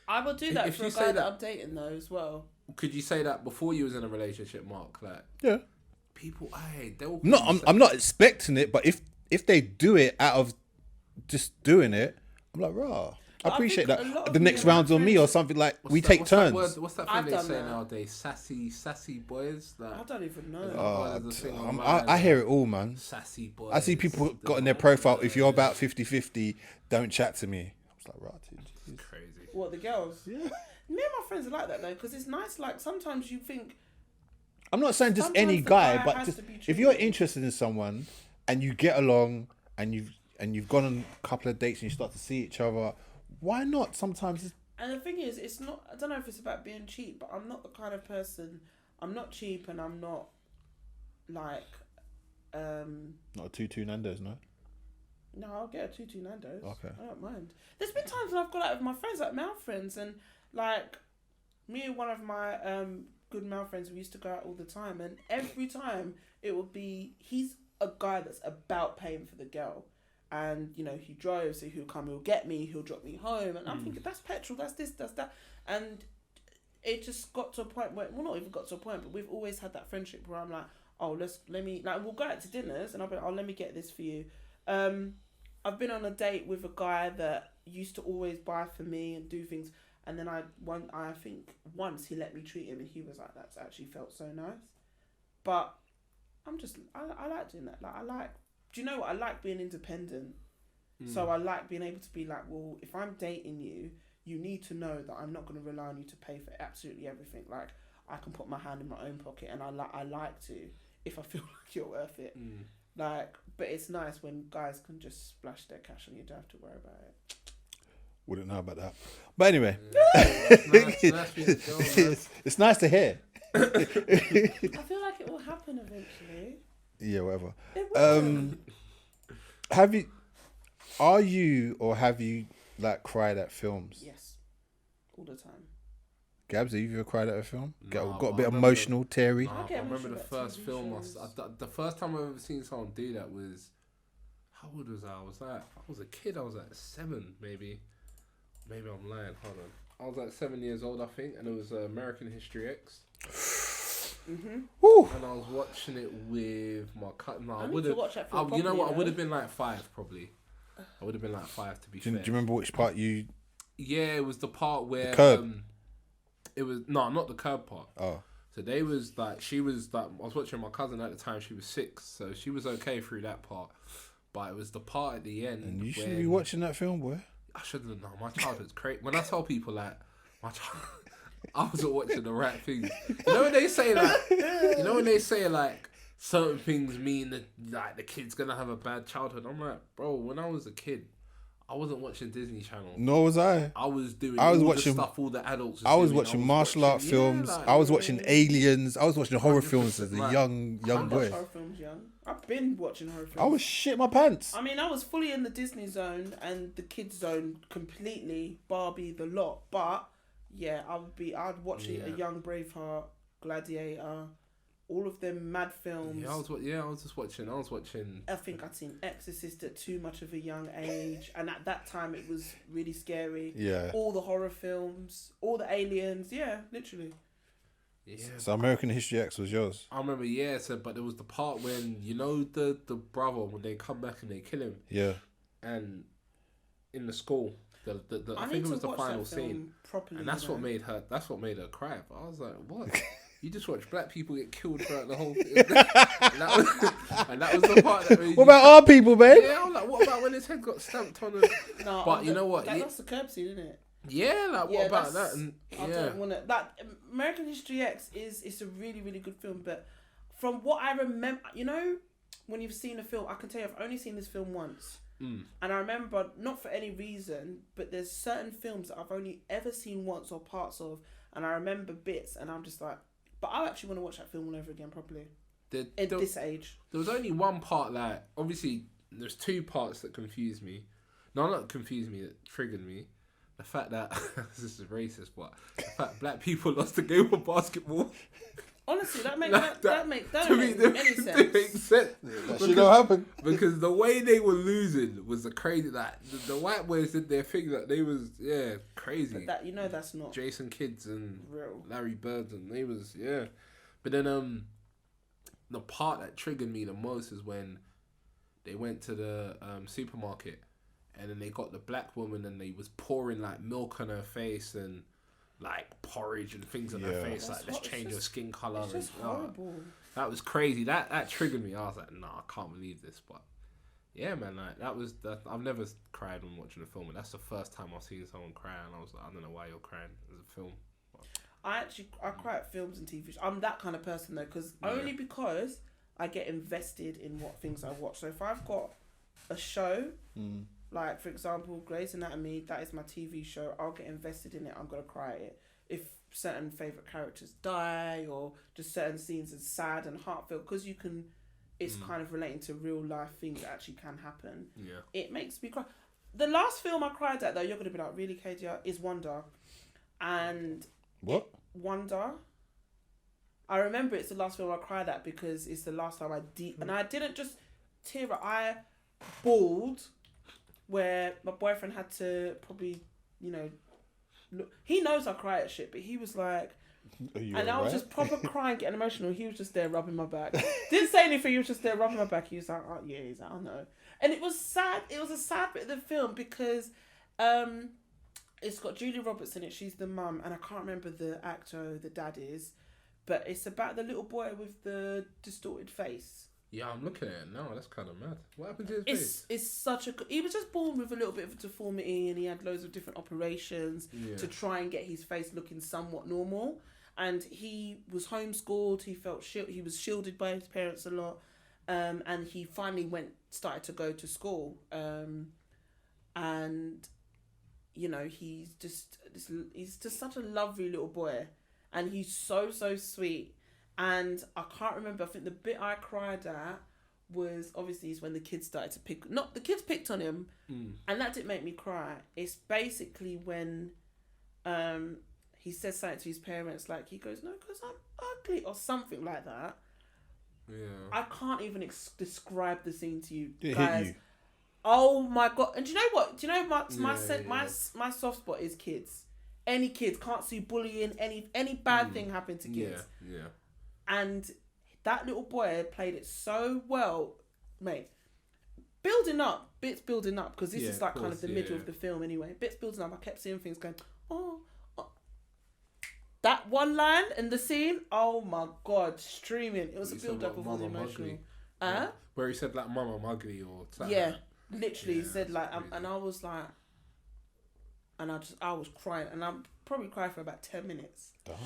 I will do that for a guy that I'm dating, though, as well. Could you say that before you was in a relationship, Mark? Like, yeah. People, they'll... No, I'm not expecting it, but if they do it out of just doing it, I'm like, rah. I appreciate think that. a lot of The me next and my round's on me friends- or something like we take turns. What's that I've thing they done say that. nowadays? Sassy boys. Like, I don't even know. there's a thing online, I hear it all, man. Sassy boys. I see people got in their profile, if you're about 50-50, don't chat to me. I was like, right, It's crazy. What, the girls? yeah. Me and my friends are like that though, because it's nice. Like sometimes you think, I'm not saying just Sometimes any the guy, guy but has just to be if you're treated. interested in someone and you get along and you've gone on a couple of dates and you start to see each other, why not? Sometimes and the thing is, it's not. I don't know if it's about being cheap, but I'm not the kind of person. I'm not cheap, and I'm not like. not a 2-2 Nando's, no. No, I'll get a 2-2 Nando's. Okay. I don't mind. There's been times when I've gone out with my friends, like male friends, and like me and one of my good male friends, we used to go out all the time, and every time it would be he's a guy that's about paying for the girl, and you know he drove, so he'll come, he'll get me, he'll drop me home, and I'm thinking that's petrol, that's this, that's that, and it just got to a point where, well, not even got to a point, but we've always had that friendship where I'm like, oh, let me we'll go out to dinners, and I'll be like, oh, let me get this for you. I've been on a date with a guy that used to always buy for me and do things, and then I think once he let me treat him, and he was like, that's actually felt so nice. But I like doing that. Like do you know what? I like being independent. So I like being able to be like, well, if I'm dating you, you need to know that I'm not going to rely on you to pay for absolutely everything. Like I can put my hand in my own pocket, and I like to if I feel like you're worth it. Like, but it's nice when guys can just splash their cash and you don't have to worry about it. Wouldn't know about that. But anyway, Nice. it's nice to hear. I feel like it will happen eventually. Yeah, whatever. It will. Have you like cried at films? Yes, all the time. Gabs, have you ever cried at a film? No, got a but bit I remember emotional, teary? I get remember emotional the at first TV film. shows. The first time I've ever seen someone do that was, how old was I? I was a kid. I was like 7, maybe. Maybe I'm lying. Hold on. I was like 7 years old, I think, and it was American History X. Woo. And I was watching it with my cousin. No, I I need would to have. watch that film You know properly, what? I though. would have been like 5 probably. I would have been like 5 to be Do fair. you remember which part you? Yeah, it was the part where The curb. It was not the curb part. Oh, So they was like, she was like, I was watching my cousin at the time. She was 6, so she was okay through that part. But it was the part at the end. and you should when- be watching that film, boy. I shouldn't have known. My childhood's crazy. When I tell people like my child, I wasn't watching the right things. You know when they say like, certain things mean that like the kid's gonna have a bad childhood. I'm like, bro, when I was a kid, I wasn't watching Disney Channel. Nor was I. I was doing watching the stuff all the adults. I was watching martial art films. like, I was watching Aliens. I was watching horror films as a 100%, young I watched boy. horror films young. I've been watching horror films. I was shit my pants. I mean, I was fully in the Disney zone and the kids zone completely. Barbie, the lot. But yeah, I'd watch it. A Young Braveheart, Gladiator, all of them mad films. Yeah, I was just watching. I was watching. I think I'd seen Exorcist at too much of a young age, and at that time it was really scary. Yeah. All the horror films, all the aliens. Yeah, literally. Yeah. So American History X was yours. I remember, yeah. So, but there was the part when the brother when they come back and they kill him, Yeah. and in the school, I need think it to was the watch final that film scene, properly. and that's you know. what made her. That's what made her cry. But I was like, what? You just watch black people get killed throughout the whole thing. and that was the part that made What about our people, babe? Yeah, I was like, what about when his head got stamped on? No, But you know what? That's the curb scene, isn't it? Yeah, like what about that? And I don't want to. That American History X is a really, really good film. But from what I remember, you know, when you've seen a film, I can tell you I've only seen this film once. And I remember, not for any reason, but there's certain films that I've only ever seen once or parts of, and I remember bits, and I'm just like, but I actually want to watch that film all over again properly. At this age. There was only one part, like, obviously, there's 2 parts that confused me. No, not confused me, that triggered me. The fact that, this is racist, but the fact black people lost the game of basketball. Honestly, that makes Like that make any sense. That makes sense. That should not happen. Because the way they were losing was the crazy, like, the white boys did their thing, that they was, crazy. But that, you know, that's not Jason Kidd and real. Larry Bird, and they was, But then the part that triggered me the most is when they went to the supermarket and then they got the black woman and they was pouring like milk on her face and like porridge and things on her face, like let's change her skin color. It's just horrible. That was crazy. That triggered me. I was like, nah, I can't believe this. But yeah, man, like I've never cried when watching a film, and that's the first time I've seen someone cry, and I was like, I don't know why you're crying as a film. But I cry at films and TV shows. I'm that kind of person though, only because I get invested in what things I watch. So if I've got a show, like for example Grey's Anatomy, that is my TV show, I'll get invested in it. I'm gonna cry at it. If certain favourite characters die or just certain scenes are sad and heartfelt, because you can, it's kind of relating to real life things that actually can happen. Yeah, it makes me cry. The last film I cried at though, you're gonna be like, really, Kadia, is Wonder. And What? Wonder. I remember it's the last film I cried at because it's the last time and I didn't just tear up. I bawled, where my boyfriend had to probably, look. He knows I cry at shit, but he was like, and I was just proper crying, getting emotional. He was just there rubbing my back. Didn't say anything. He was just there rubbing my back. He was like, oh yeah, he's like, I know. And it was sad. It was a sad bit of the film because, it's got Julia Roberts in it. She's the mum, and I can't remember the actor who the dad is, but it's about the little boy with the distorted face. Yeah, I'm looking at it now. That's kind of mad. What happened to his face? It's such a... He was just born with a little bit of a deformity, and he had loads of different operations to try and get his face looking somewhat normal. And he was homeschooled. He felt he was shielded by his parents a lot, and he finally started to go to school. And he's just such a lovely little boy, and he's so sweet. And I can't remember. I think the bit I cried at was obviously is when the kids started to pick. Not the kids picked on him, and that didn't make me cry. It's basically when, he says something to his parents, like he goes, "No, because I'm ugly" or something like that. Yeah. I can't even describe the scene to you, Did it guys. hit you? Oh my god! And do you know what? Do you know my soft spot is kids. Any kids, can't see bullying. Any bad thing happen to kids. Yeah. And that little boy played it so well, mate. Bits building up, because this is like kind of the middle of the film anyway. Bits building up. I kept seeing things going, oh. That one line in the scene, oh my god, streaming. It was a build up of all the emotional. Where he said like "Mama, I'm ugly" or something. Yeah, literally said like, and I was like, and I was crying, and I'm probably crying for about 10 minutes. Damn.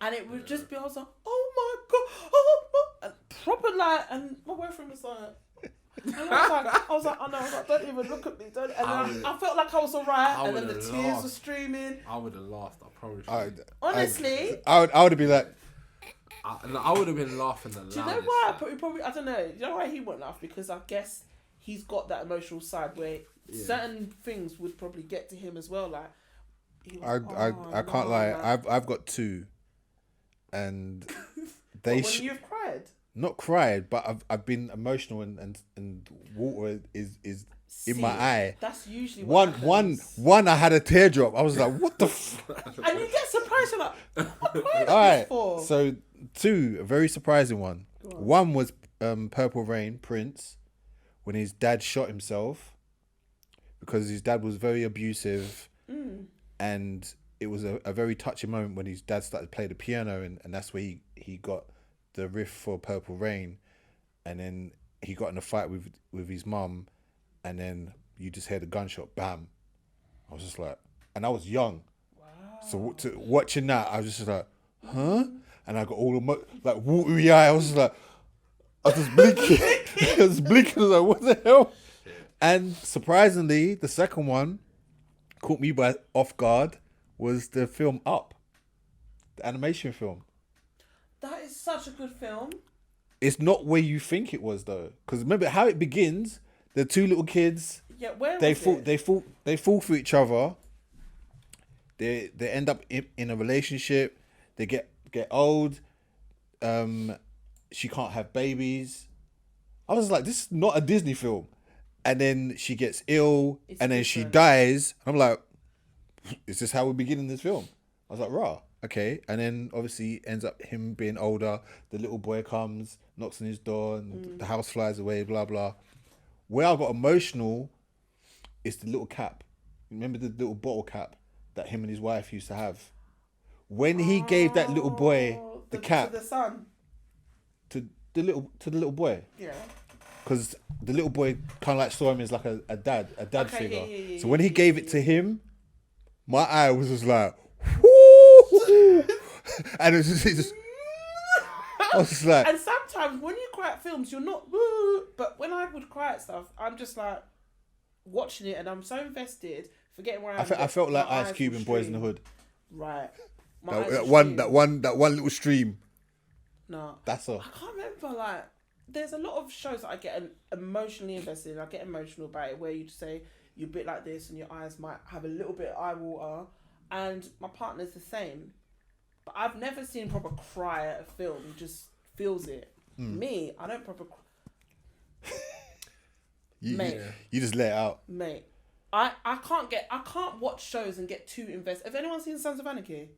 And it would just be, I was like, oh my god, oh my, and proper like, and my boyfriend was like, and I was like, oh no, I was like, don't even look at me, don't. And I felt like I was alright, and then the tears were streaming. I would have laughed, I promise you. Honestly, I would have been like, I would have been laughing the loudest. Do you know why? Probably, I don't know. You know why he wouldn't laugh? Because I guess he's got that emotional side where certain things would probably get to him as well. Like, I can't lie. I've got two, and they when you've cried. Not cried, but I've been emotional and water is in my eye. That's usually what one. I had a teardrop. I was like, what the? And you get surprised. You're like, what crying all right. for? So two, a very surprising one. One was Purple Rain, Prince, when his dad shot himself because his dad was very abusive, and it was a very touching moment when his dad started to play the piano, and that's where he got the riff for Purple Rain, and then he got in a fight with his mum, and then you just hear the gunshot, bam. I was just like, and I was young, so watching that, I was just like, huh? And I got all the like watery eye. I was just like, I was just blinking. I was blinking. I was like, what the hell? And surprisingly, the second one caught me off guard. Was the film Up, the animation film. That is such a good film. It's not where you think it was though, because remember how it begins. The two little kids. Yeah, where they was fall. it? They fall for each other. They end up in a relationship. They get old. She can't have babies. I was like, this is not a Disney film. And then she gets ill, and then she dies. I'm like, is this how we're beginning this film? I was like, rah, okay. And then obviously ends up him being older. The little boy comes, knocks on his door, and the house flies away, blah, blah. Where I got emotional It's the little cap. Remember the little bottle cap that him and his wife used to have? When he gave that little boy the cap to the son. to the little boy, Yeah. because the little boy kind of like saw him as like a dad Okay, figure. yeah, So when he yeah, gave yeah, it to him, my eye was just like, whoo! And it was just I was just like, And sometimes when you cry at films, you're not. But when I would cry at stuff, I'm just like watching it, and I'm so invested, forgetting where I am. I felt like my Ice eyes Cube will in Boys in the stream. Hood. Right. My eyes That will one stream. that one little stream. No. That's all. I can't remember, like, there's a lot of shows that I get emotionally invested in. I get emotional about it, where you just say you're a bit like this and your eyes might have a little bit of eye water, and my partner's the same. But I've never seen proper cry at a film. He just feels it. Me, I don't proper Mate. You just let it out. mate. I can't watch shows and get too invested. Have anyone seen Sons of Anarchy?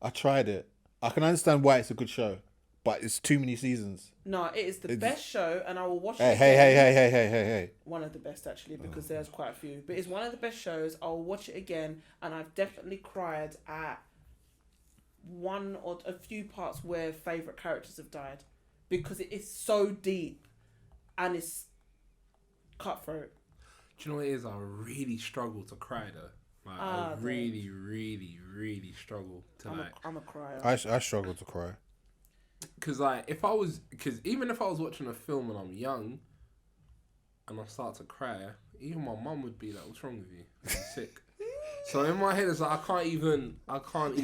I tried it. I can understand why it's a good show, but it's too many seasons. No, it is the best show, and I will watch Hey, it. hey, again. hey. One of the best, actually, because there's quite a few. But it's one of the best shows. I'll watch it again, and I've definitely cried at one or a few parts where favourite characters have died, because it is so deep and it's cutthroat. Do you know what it is? I really struggle to cry though. Like, I really, really, really struggle to I'm a crier. I struggle to cry. Because even if I was watching a film and I'm young and I start to cry, even my mum would be like, "What's wrong with you? Are you sick?" So in my head, it's like you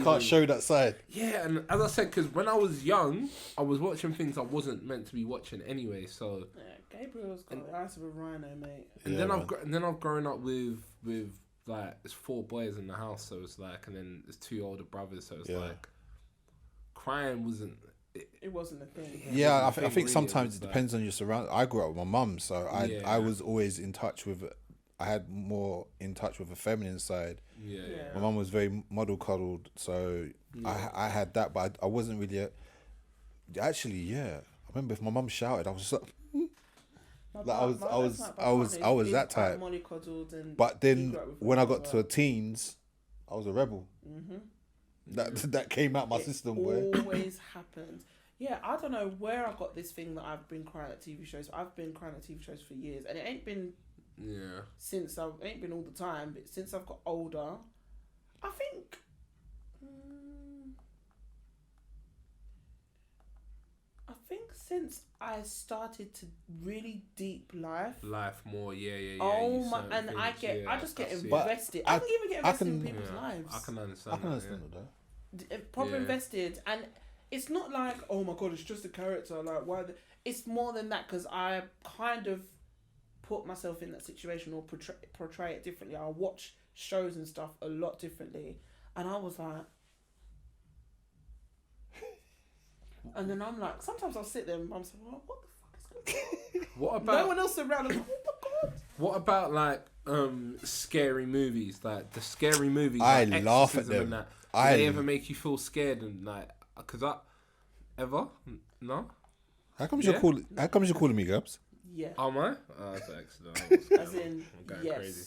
can't show that side. Yeah, and as I said, because when I was young, I was watching things I wasn't meant to be watching anyway. So yeah, Gabriel's got the eyes of a rhino, mate. and then I've grown up with like it's 4 boys in the house, so it's like, and then there's 2 older brothers, so it's like crying wasn't. It wasn't a thing. Yeah, I think really, sometimes it it was depends on your surroundings. I grew up with my mum, so I was always in touch with. I had more in touch with a feminine side. Yeah. My mum was very model coddled, so I had that, but I wasn't really. Actually, yeah, I remember if my mum shouted, I was just like, I was that type. But then when I got to teens, I was a rebel. That came out my system, boy. Always happens. Yeah, I don't know where I got this thing that I've been crying at TV shows. I've been crying at TV shows for years, and it ain't been ain't been all the time, but since I've got older, I think since I started to really deep life more, yeah. Oh my! And I just get invested. I don't even get invested in people's lives. I can understand. It though. Proper invested, and it's not like, oh my god, it's just a character. Like, why? It's more than that, because I kind of put myself in that situation or portray it differently. I watch shows and stuff a lot differently, and I was like, and then I'm like, sometimes I'll sit there and I'm like, what the fuck is going on? What about no one else around? I'm like, oh my god. What about like scary movies? Like the scary movies. I like laugh at Exorcism them. and that. Do they ever make you feel scared and like? Ever? No. How come you're calling me Gabs? Yeah. Am I? Oh, that's an accident. As in, I'm going yes. crazy.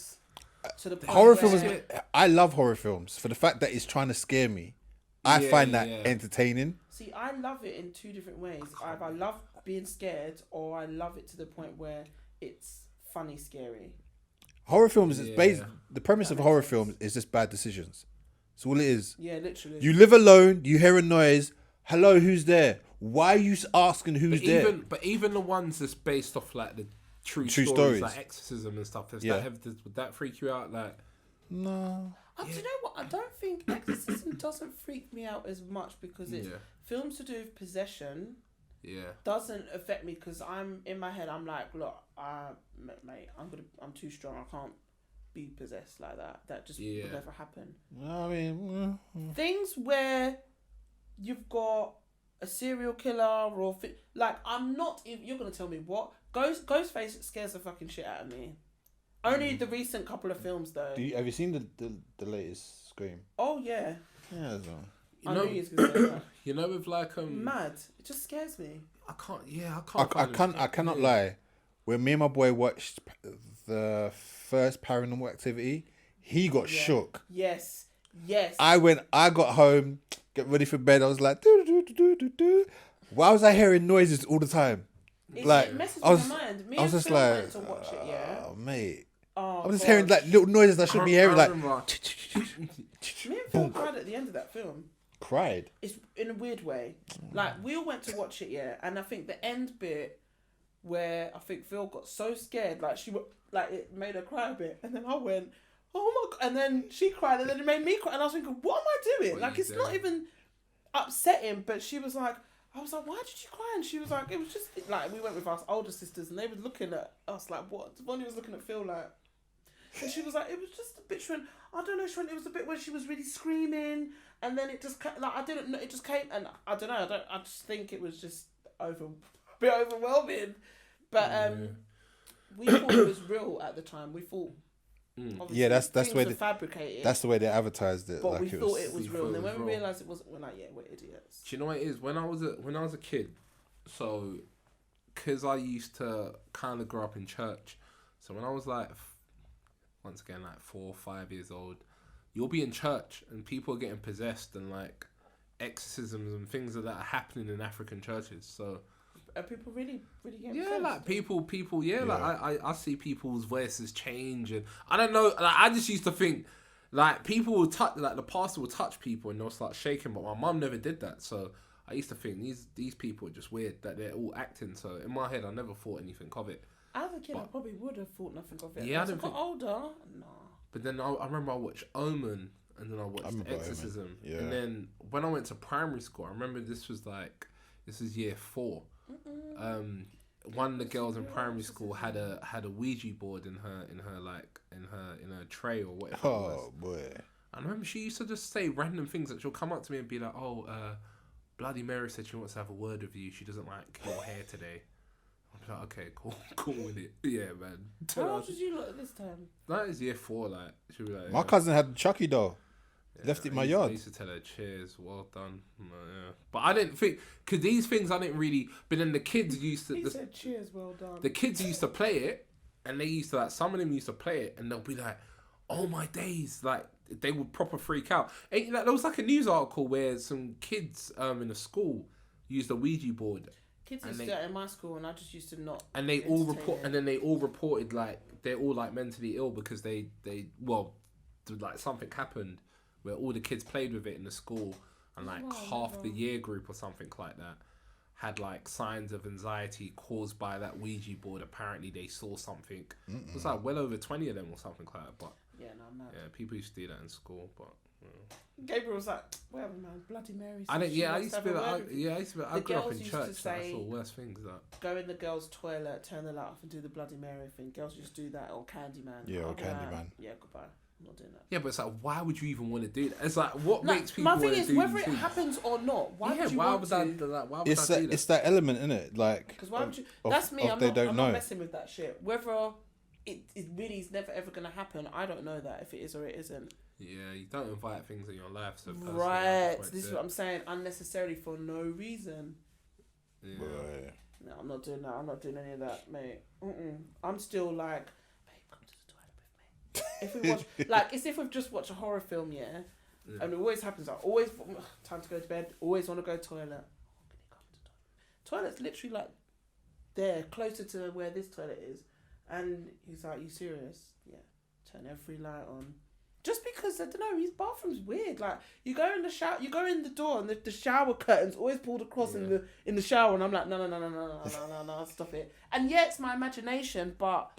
To the point Horror where- films. I love horror films for the fact that it's trying to scare me. I find that entertaining. See, I love it in 2 different ways. Either I love being scared, or I love it to the point where it's funny, scary. Horror films is based. The premise of horror films is just bad decisions. That's all it is. Yeah, literally. You live alone. You hear a noise. Hello, who's there? Why are you asking who's there? But even the ones that's based off like the true stories, like Exorcism and stuff. Would that freak you out? Like, no. Do you know what? I don't think Exorcism doesn't freak me out as much, because it's films to do with possession. Yeah. Doesn't affect me, because I'm in my head. I'm like, look, mate, I'm too strong. I can't be possessed like that. That just would never happen. I mean, things where you've got a serial killer or like, I'm not. You're gonna tell me what Ghostface scares the fucking shit out of me. Only the recent couple of films though. Have you seen the latest Scream? Oh yeah. Yeah, I knew you was gonna say that. You know, with like mad. It just scares me. I cannot lie. When me and my boy watched the first Paranormal Activity, he got shook. Yes. I got home, get ready for bed. I was like, do do do do do do. Why was I hearing noises all the time? It messes I with was, your mind. Me I was and just Phil like, went to watch it, yeah. oh mate, Oh, I'm just hearing like little noises I shouldn't be hearing. Like, me and Phil cried at the end of that film. cried. It's in a weird way. Like, we all went to watch it, yeah, and I think the end bit where I think Phil got so scared, like it made her cry a bit, and then I went, oh my god, and then she cried, and then it made me cry, and I was thinking, what am I doing? Like, it's not even upsetting, but she was like, I was like, why did you cry? And she was like, it was just like, we went with our older sisters, and they were looking at us like, what? Bonnie was looking at Phil like, and she was like, it was just a bit when I don't know, she went, it was a bit when she was really screaming, and then it just like I didn't know, it just came, and I don't know, I just think it was just a bit overwhelming, but we thought it was real at the time. We thought, yeah, that's where fabricated. that's the way they advertised it. But like we thought it was real, and then when we realised it wasn't, we're like, yeah, we're idiots. Do you know what it is? When I was a kid, so because I used to kind of grow up in church, so when I was like, once again, like 4 or 5 years old, you'll be in church and people are getting possessed and like exorcisms and things like that are happening in African churches. So are people really getting yeah, possessed? like people, yeah, like I see people's voices change, and I don't know, like I just used to think like people will touch, like the pastor will touch people and they'll start shaking, but my mum never did that, so I used to think these people are just weird, that they're all acting. So in my head, I never thought anything of it. As a kid, I probably would have thought nothing of it. Yeah, as I got older, no. But then I remember I watched Omen, and then I watched Exorcism, yeah. And then when I went to primary school, I remember this was year 4. One of the girls in primary school had a Ouija board in her tray or whatever it was. Oh boy! I remember she used to just say random things that she'll come up to me and be like, "Oh, Bloody Mary said she wants to have a word with you. She doesn't like your hair today." I'm like, okay, cool with it. Yeah, man. How old was you at this time? That is year 4. Like she'll be like, My cousin had Chucky doll. yeah, Left it in my yard. I used to tell her, cheers, well done. Yeah. But I didn't think, because these things I didn't really, but then the kids used to, He said, cheers, well done. the kids used to play it, and they used to, like, some of them used to play it, and they'll be like, oh my days, like, they would proper freak out. And, like, there was like a news article where some kids in a school used a Ouija board. Kids used to do that in my school, and I just used to not. And they all reported like they're all like mentally ill because they like something happened where all the kids played with it in the school, and like half the year group or something like that had like signs of anxiety caused by that Ouija board. Apparently they saw something. It was like well over 20 of them or something like that. But yeah, no, I'm mad. Yeah, people used to do that in school, but. Gabriel was like, whatever, man, Bloody Mary. I used to be like, I grew up in church, to say, I saw worse things. That go in the girls' toilet, turn the light off, and do the Bloody Mary thing. Girls used to do that, or Candyman. Yeah, or Candyman. Yeah, goodbye. I'm not doing that. Yeah, but it's like, why would you even want to do that? It's like, what makes people? My thing is, whether it things? happens or not, why would you why want would to? I do that? Why would I do that? It's that element, isn't it? Like, because why would you? That's me. I'm not not messing with that shit. Whether it really is never ever gonna happen, I don't know that if it is or it isn't. Yeah, you don't invite things in your life, so right. This is what I'm saying. Unnecessarily for no reason. Yeah. Boy. No, I'm not doing that. I'm not doing any of that, mate. I'm still like, babe, come to the toilet with me. If we watch, like, it's if we've just watched a horror film, yeah. And it always happens. I always time to go to bed. Always want to go to toilet. Can you come to the toilet? Toilet's literally like there, closer to where this toilet is. And he's like, "You serious?" Yeah. Turn every light on. Just because, I don't know, his bathroom's weird. Like, you go in the shower, you go in the door, and the shower curtain's always pulled across in the shower, and I'm like, no, stop it. And yeah, it's my imagination, but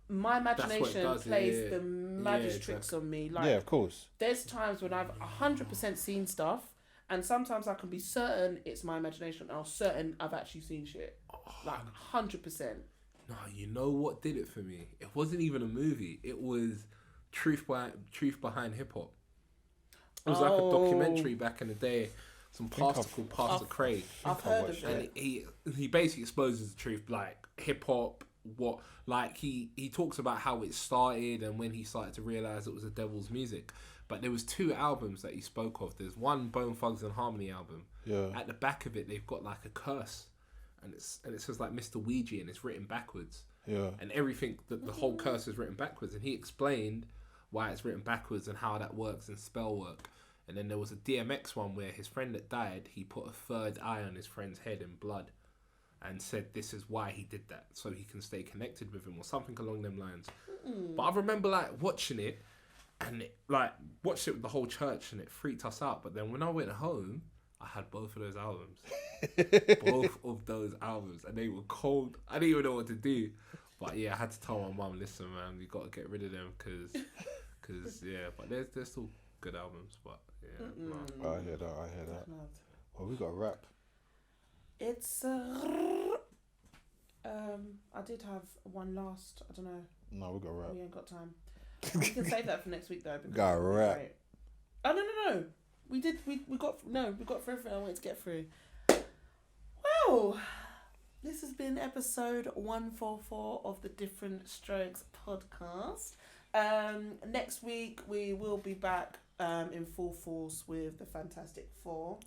my imagination plays the maddest tricks on me. Like, yeah, of course. There's times when I've 100% seen stuff, and sometimes I can be certain it's my imagination, and I'm certain I've actually seen shit. Like, 100%. No, you know what did it for me? It wasn't even a movie. It was Truth Behind Hip Hop. It was like a documentary back in the day. Some pastor called Pastor Craig. I've heard of and it. He basically exposes the truth, like hip hop. What, like he talks about how it started and when he started to realize it was the devil's music. But there was 2 albums that he spoke of. There's one Bone Thugs and Harmony album. Yeah. At the back of it, they've got like a curse, and it says like Mr. Ouija, and it's written backwards. Yeah. And everything, the whole curse is written backwards. And he explained why it's written backwards and how that works in spell work. And then there was a DMX one where his friend that died, he put a third eye on his friend's head in blood and said this is why he did that, so he can stay connected with him or something along them lines. But I remember like watching it and watched it with the whole church and it freaked us out. But then when I went home, I had both of those albums. Both of those albums. And they were cold. I didn't even know what to do. But yeah, I had to tell my mum, listen man, you got to get rid of them because yeah, but there's still good albums, but yeah. No. I hear that. Well, we got a rap. It's I did have one last. I don't know. No, we got a rap. We ain't got time. We can save that for next week though. Got a rap. Right. Oh no. We got through everything I wanted to get through. Well, this has been episode 144 of the Different Strokes podcast. Next week we will be back in full force with the Fantastic Four.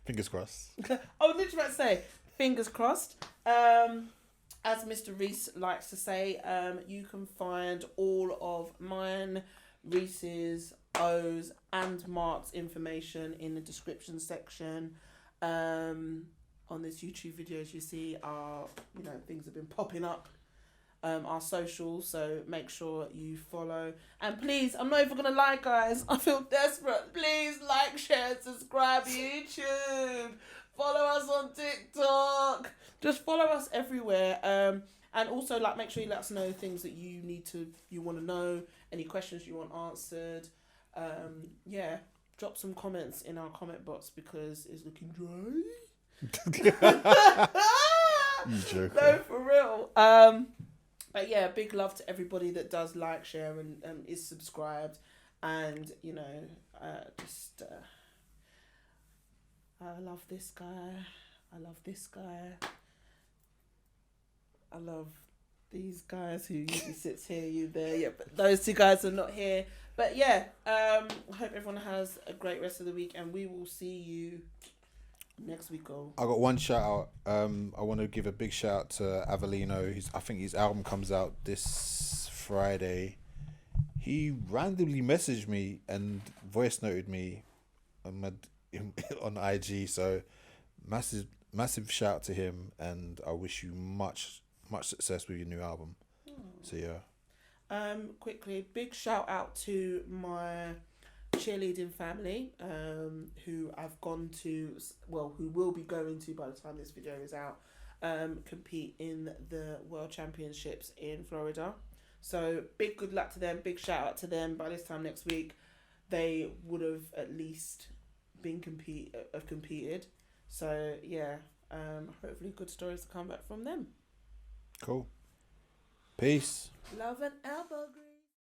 Fingers crossed. I was literally about to say, fingers crossed. As Mr. Reese likes to say, you can find all of mine, Reese's, O's, and Mark's information in the description section. On this YouTube videos, you see our, things have been popping up. Our socials, so make sure you follow. And please, I'm not even gonna lie, guys, I feel desperate. Please like, share, subscribe, YouTube. Follow us on TikTok. Just follow us everywhere. And also make sure you let us know things that you want to know, any questions you want answered. Drop some comments in our comment box because it's looking dry. You joking? No, for real. But yeah, big love to everybody that does like, share, and is subscribed. And, I love this guy. I love this guy. I love these guys who usually sits here, you there. Yeah, but those two guys are not here. But yeah, I hope everyone has a great rest of the week. And we will see you next week. I got one shout out. I want to give a big shout out to Avellino. I think his album comes out this Friday. He randomly messaged me and voice noted me on IG. So massive shout out to him, and I wish you much success with your new album. So yeah. Quickly, big shout out to my cheerleading family, who who will be going to, by the time this video is out, compete in the World Championships in Florida. So big good luck to them, big shout out to them. By this time next week, they would have at least been competed. So yeah, hopefully good stories to come back from them. Cool. Peace. Love and elbow grease.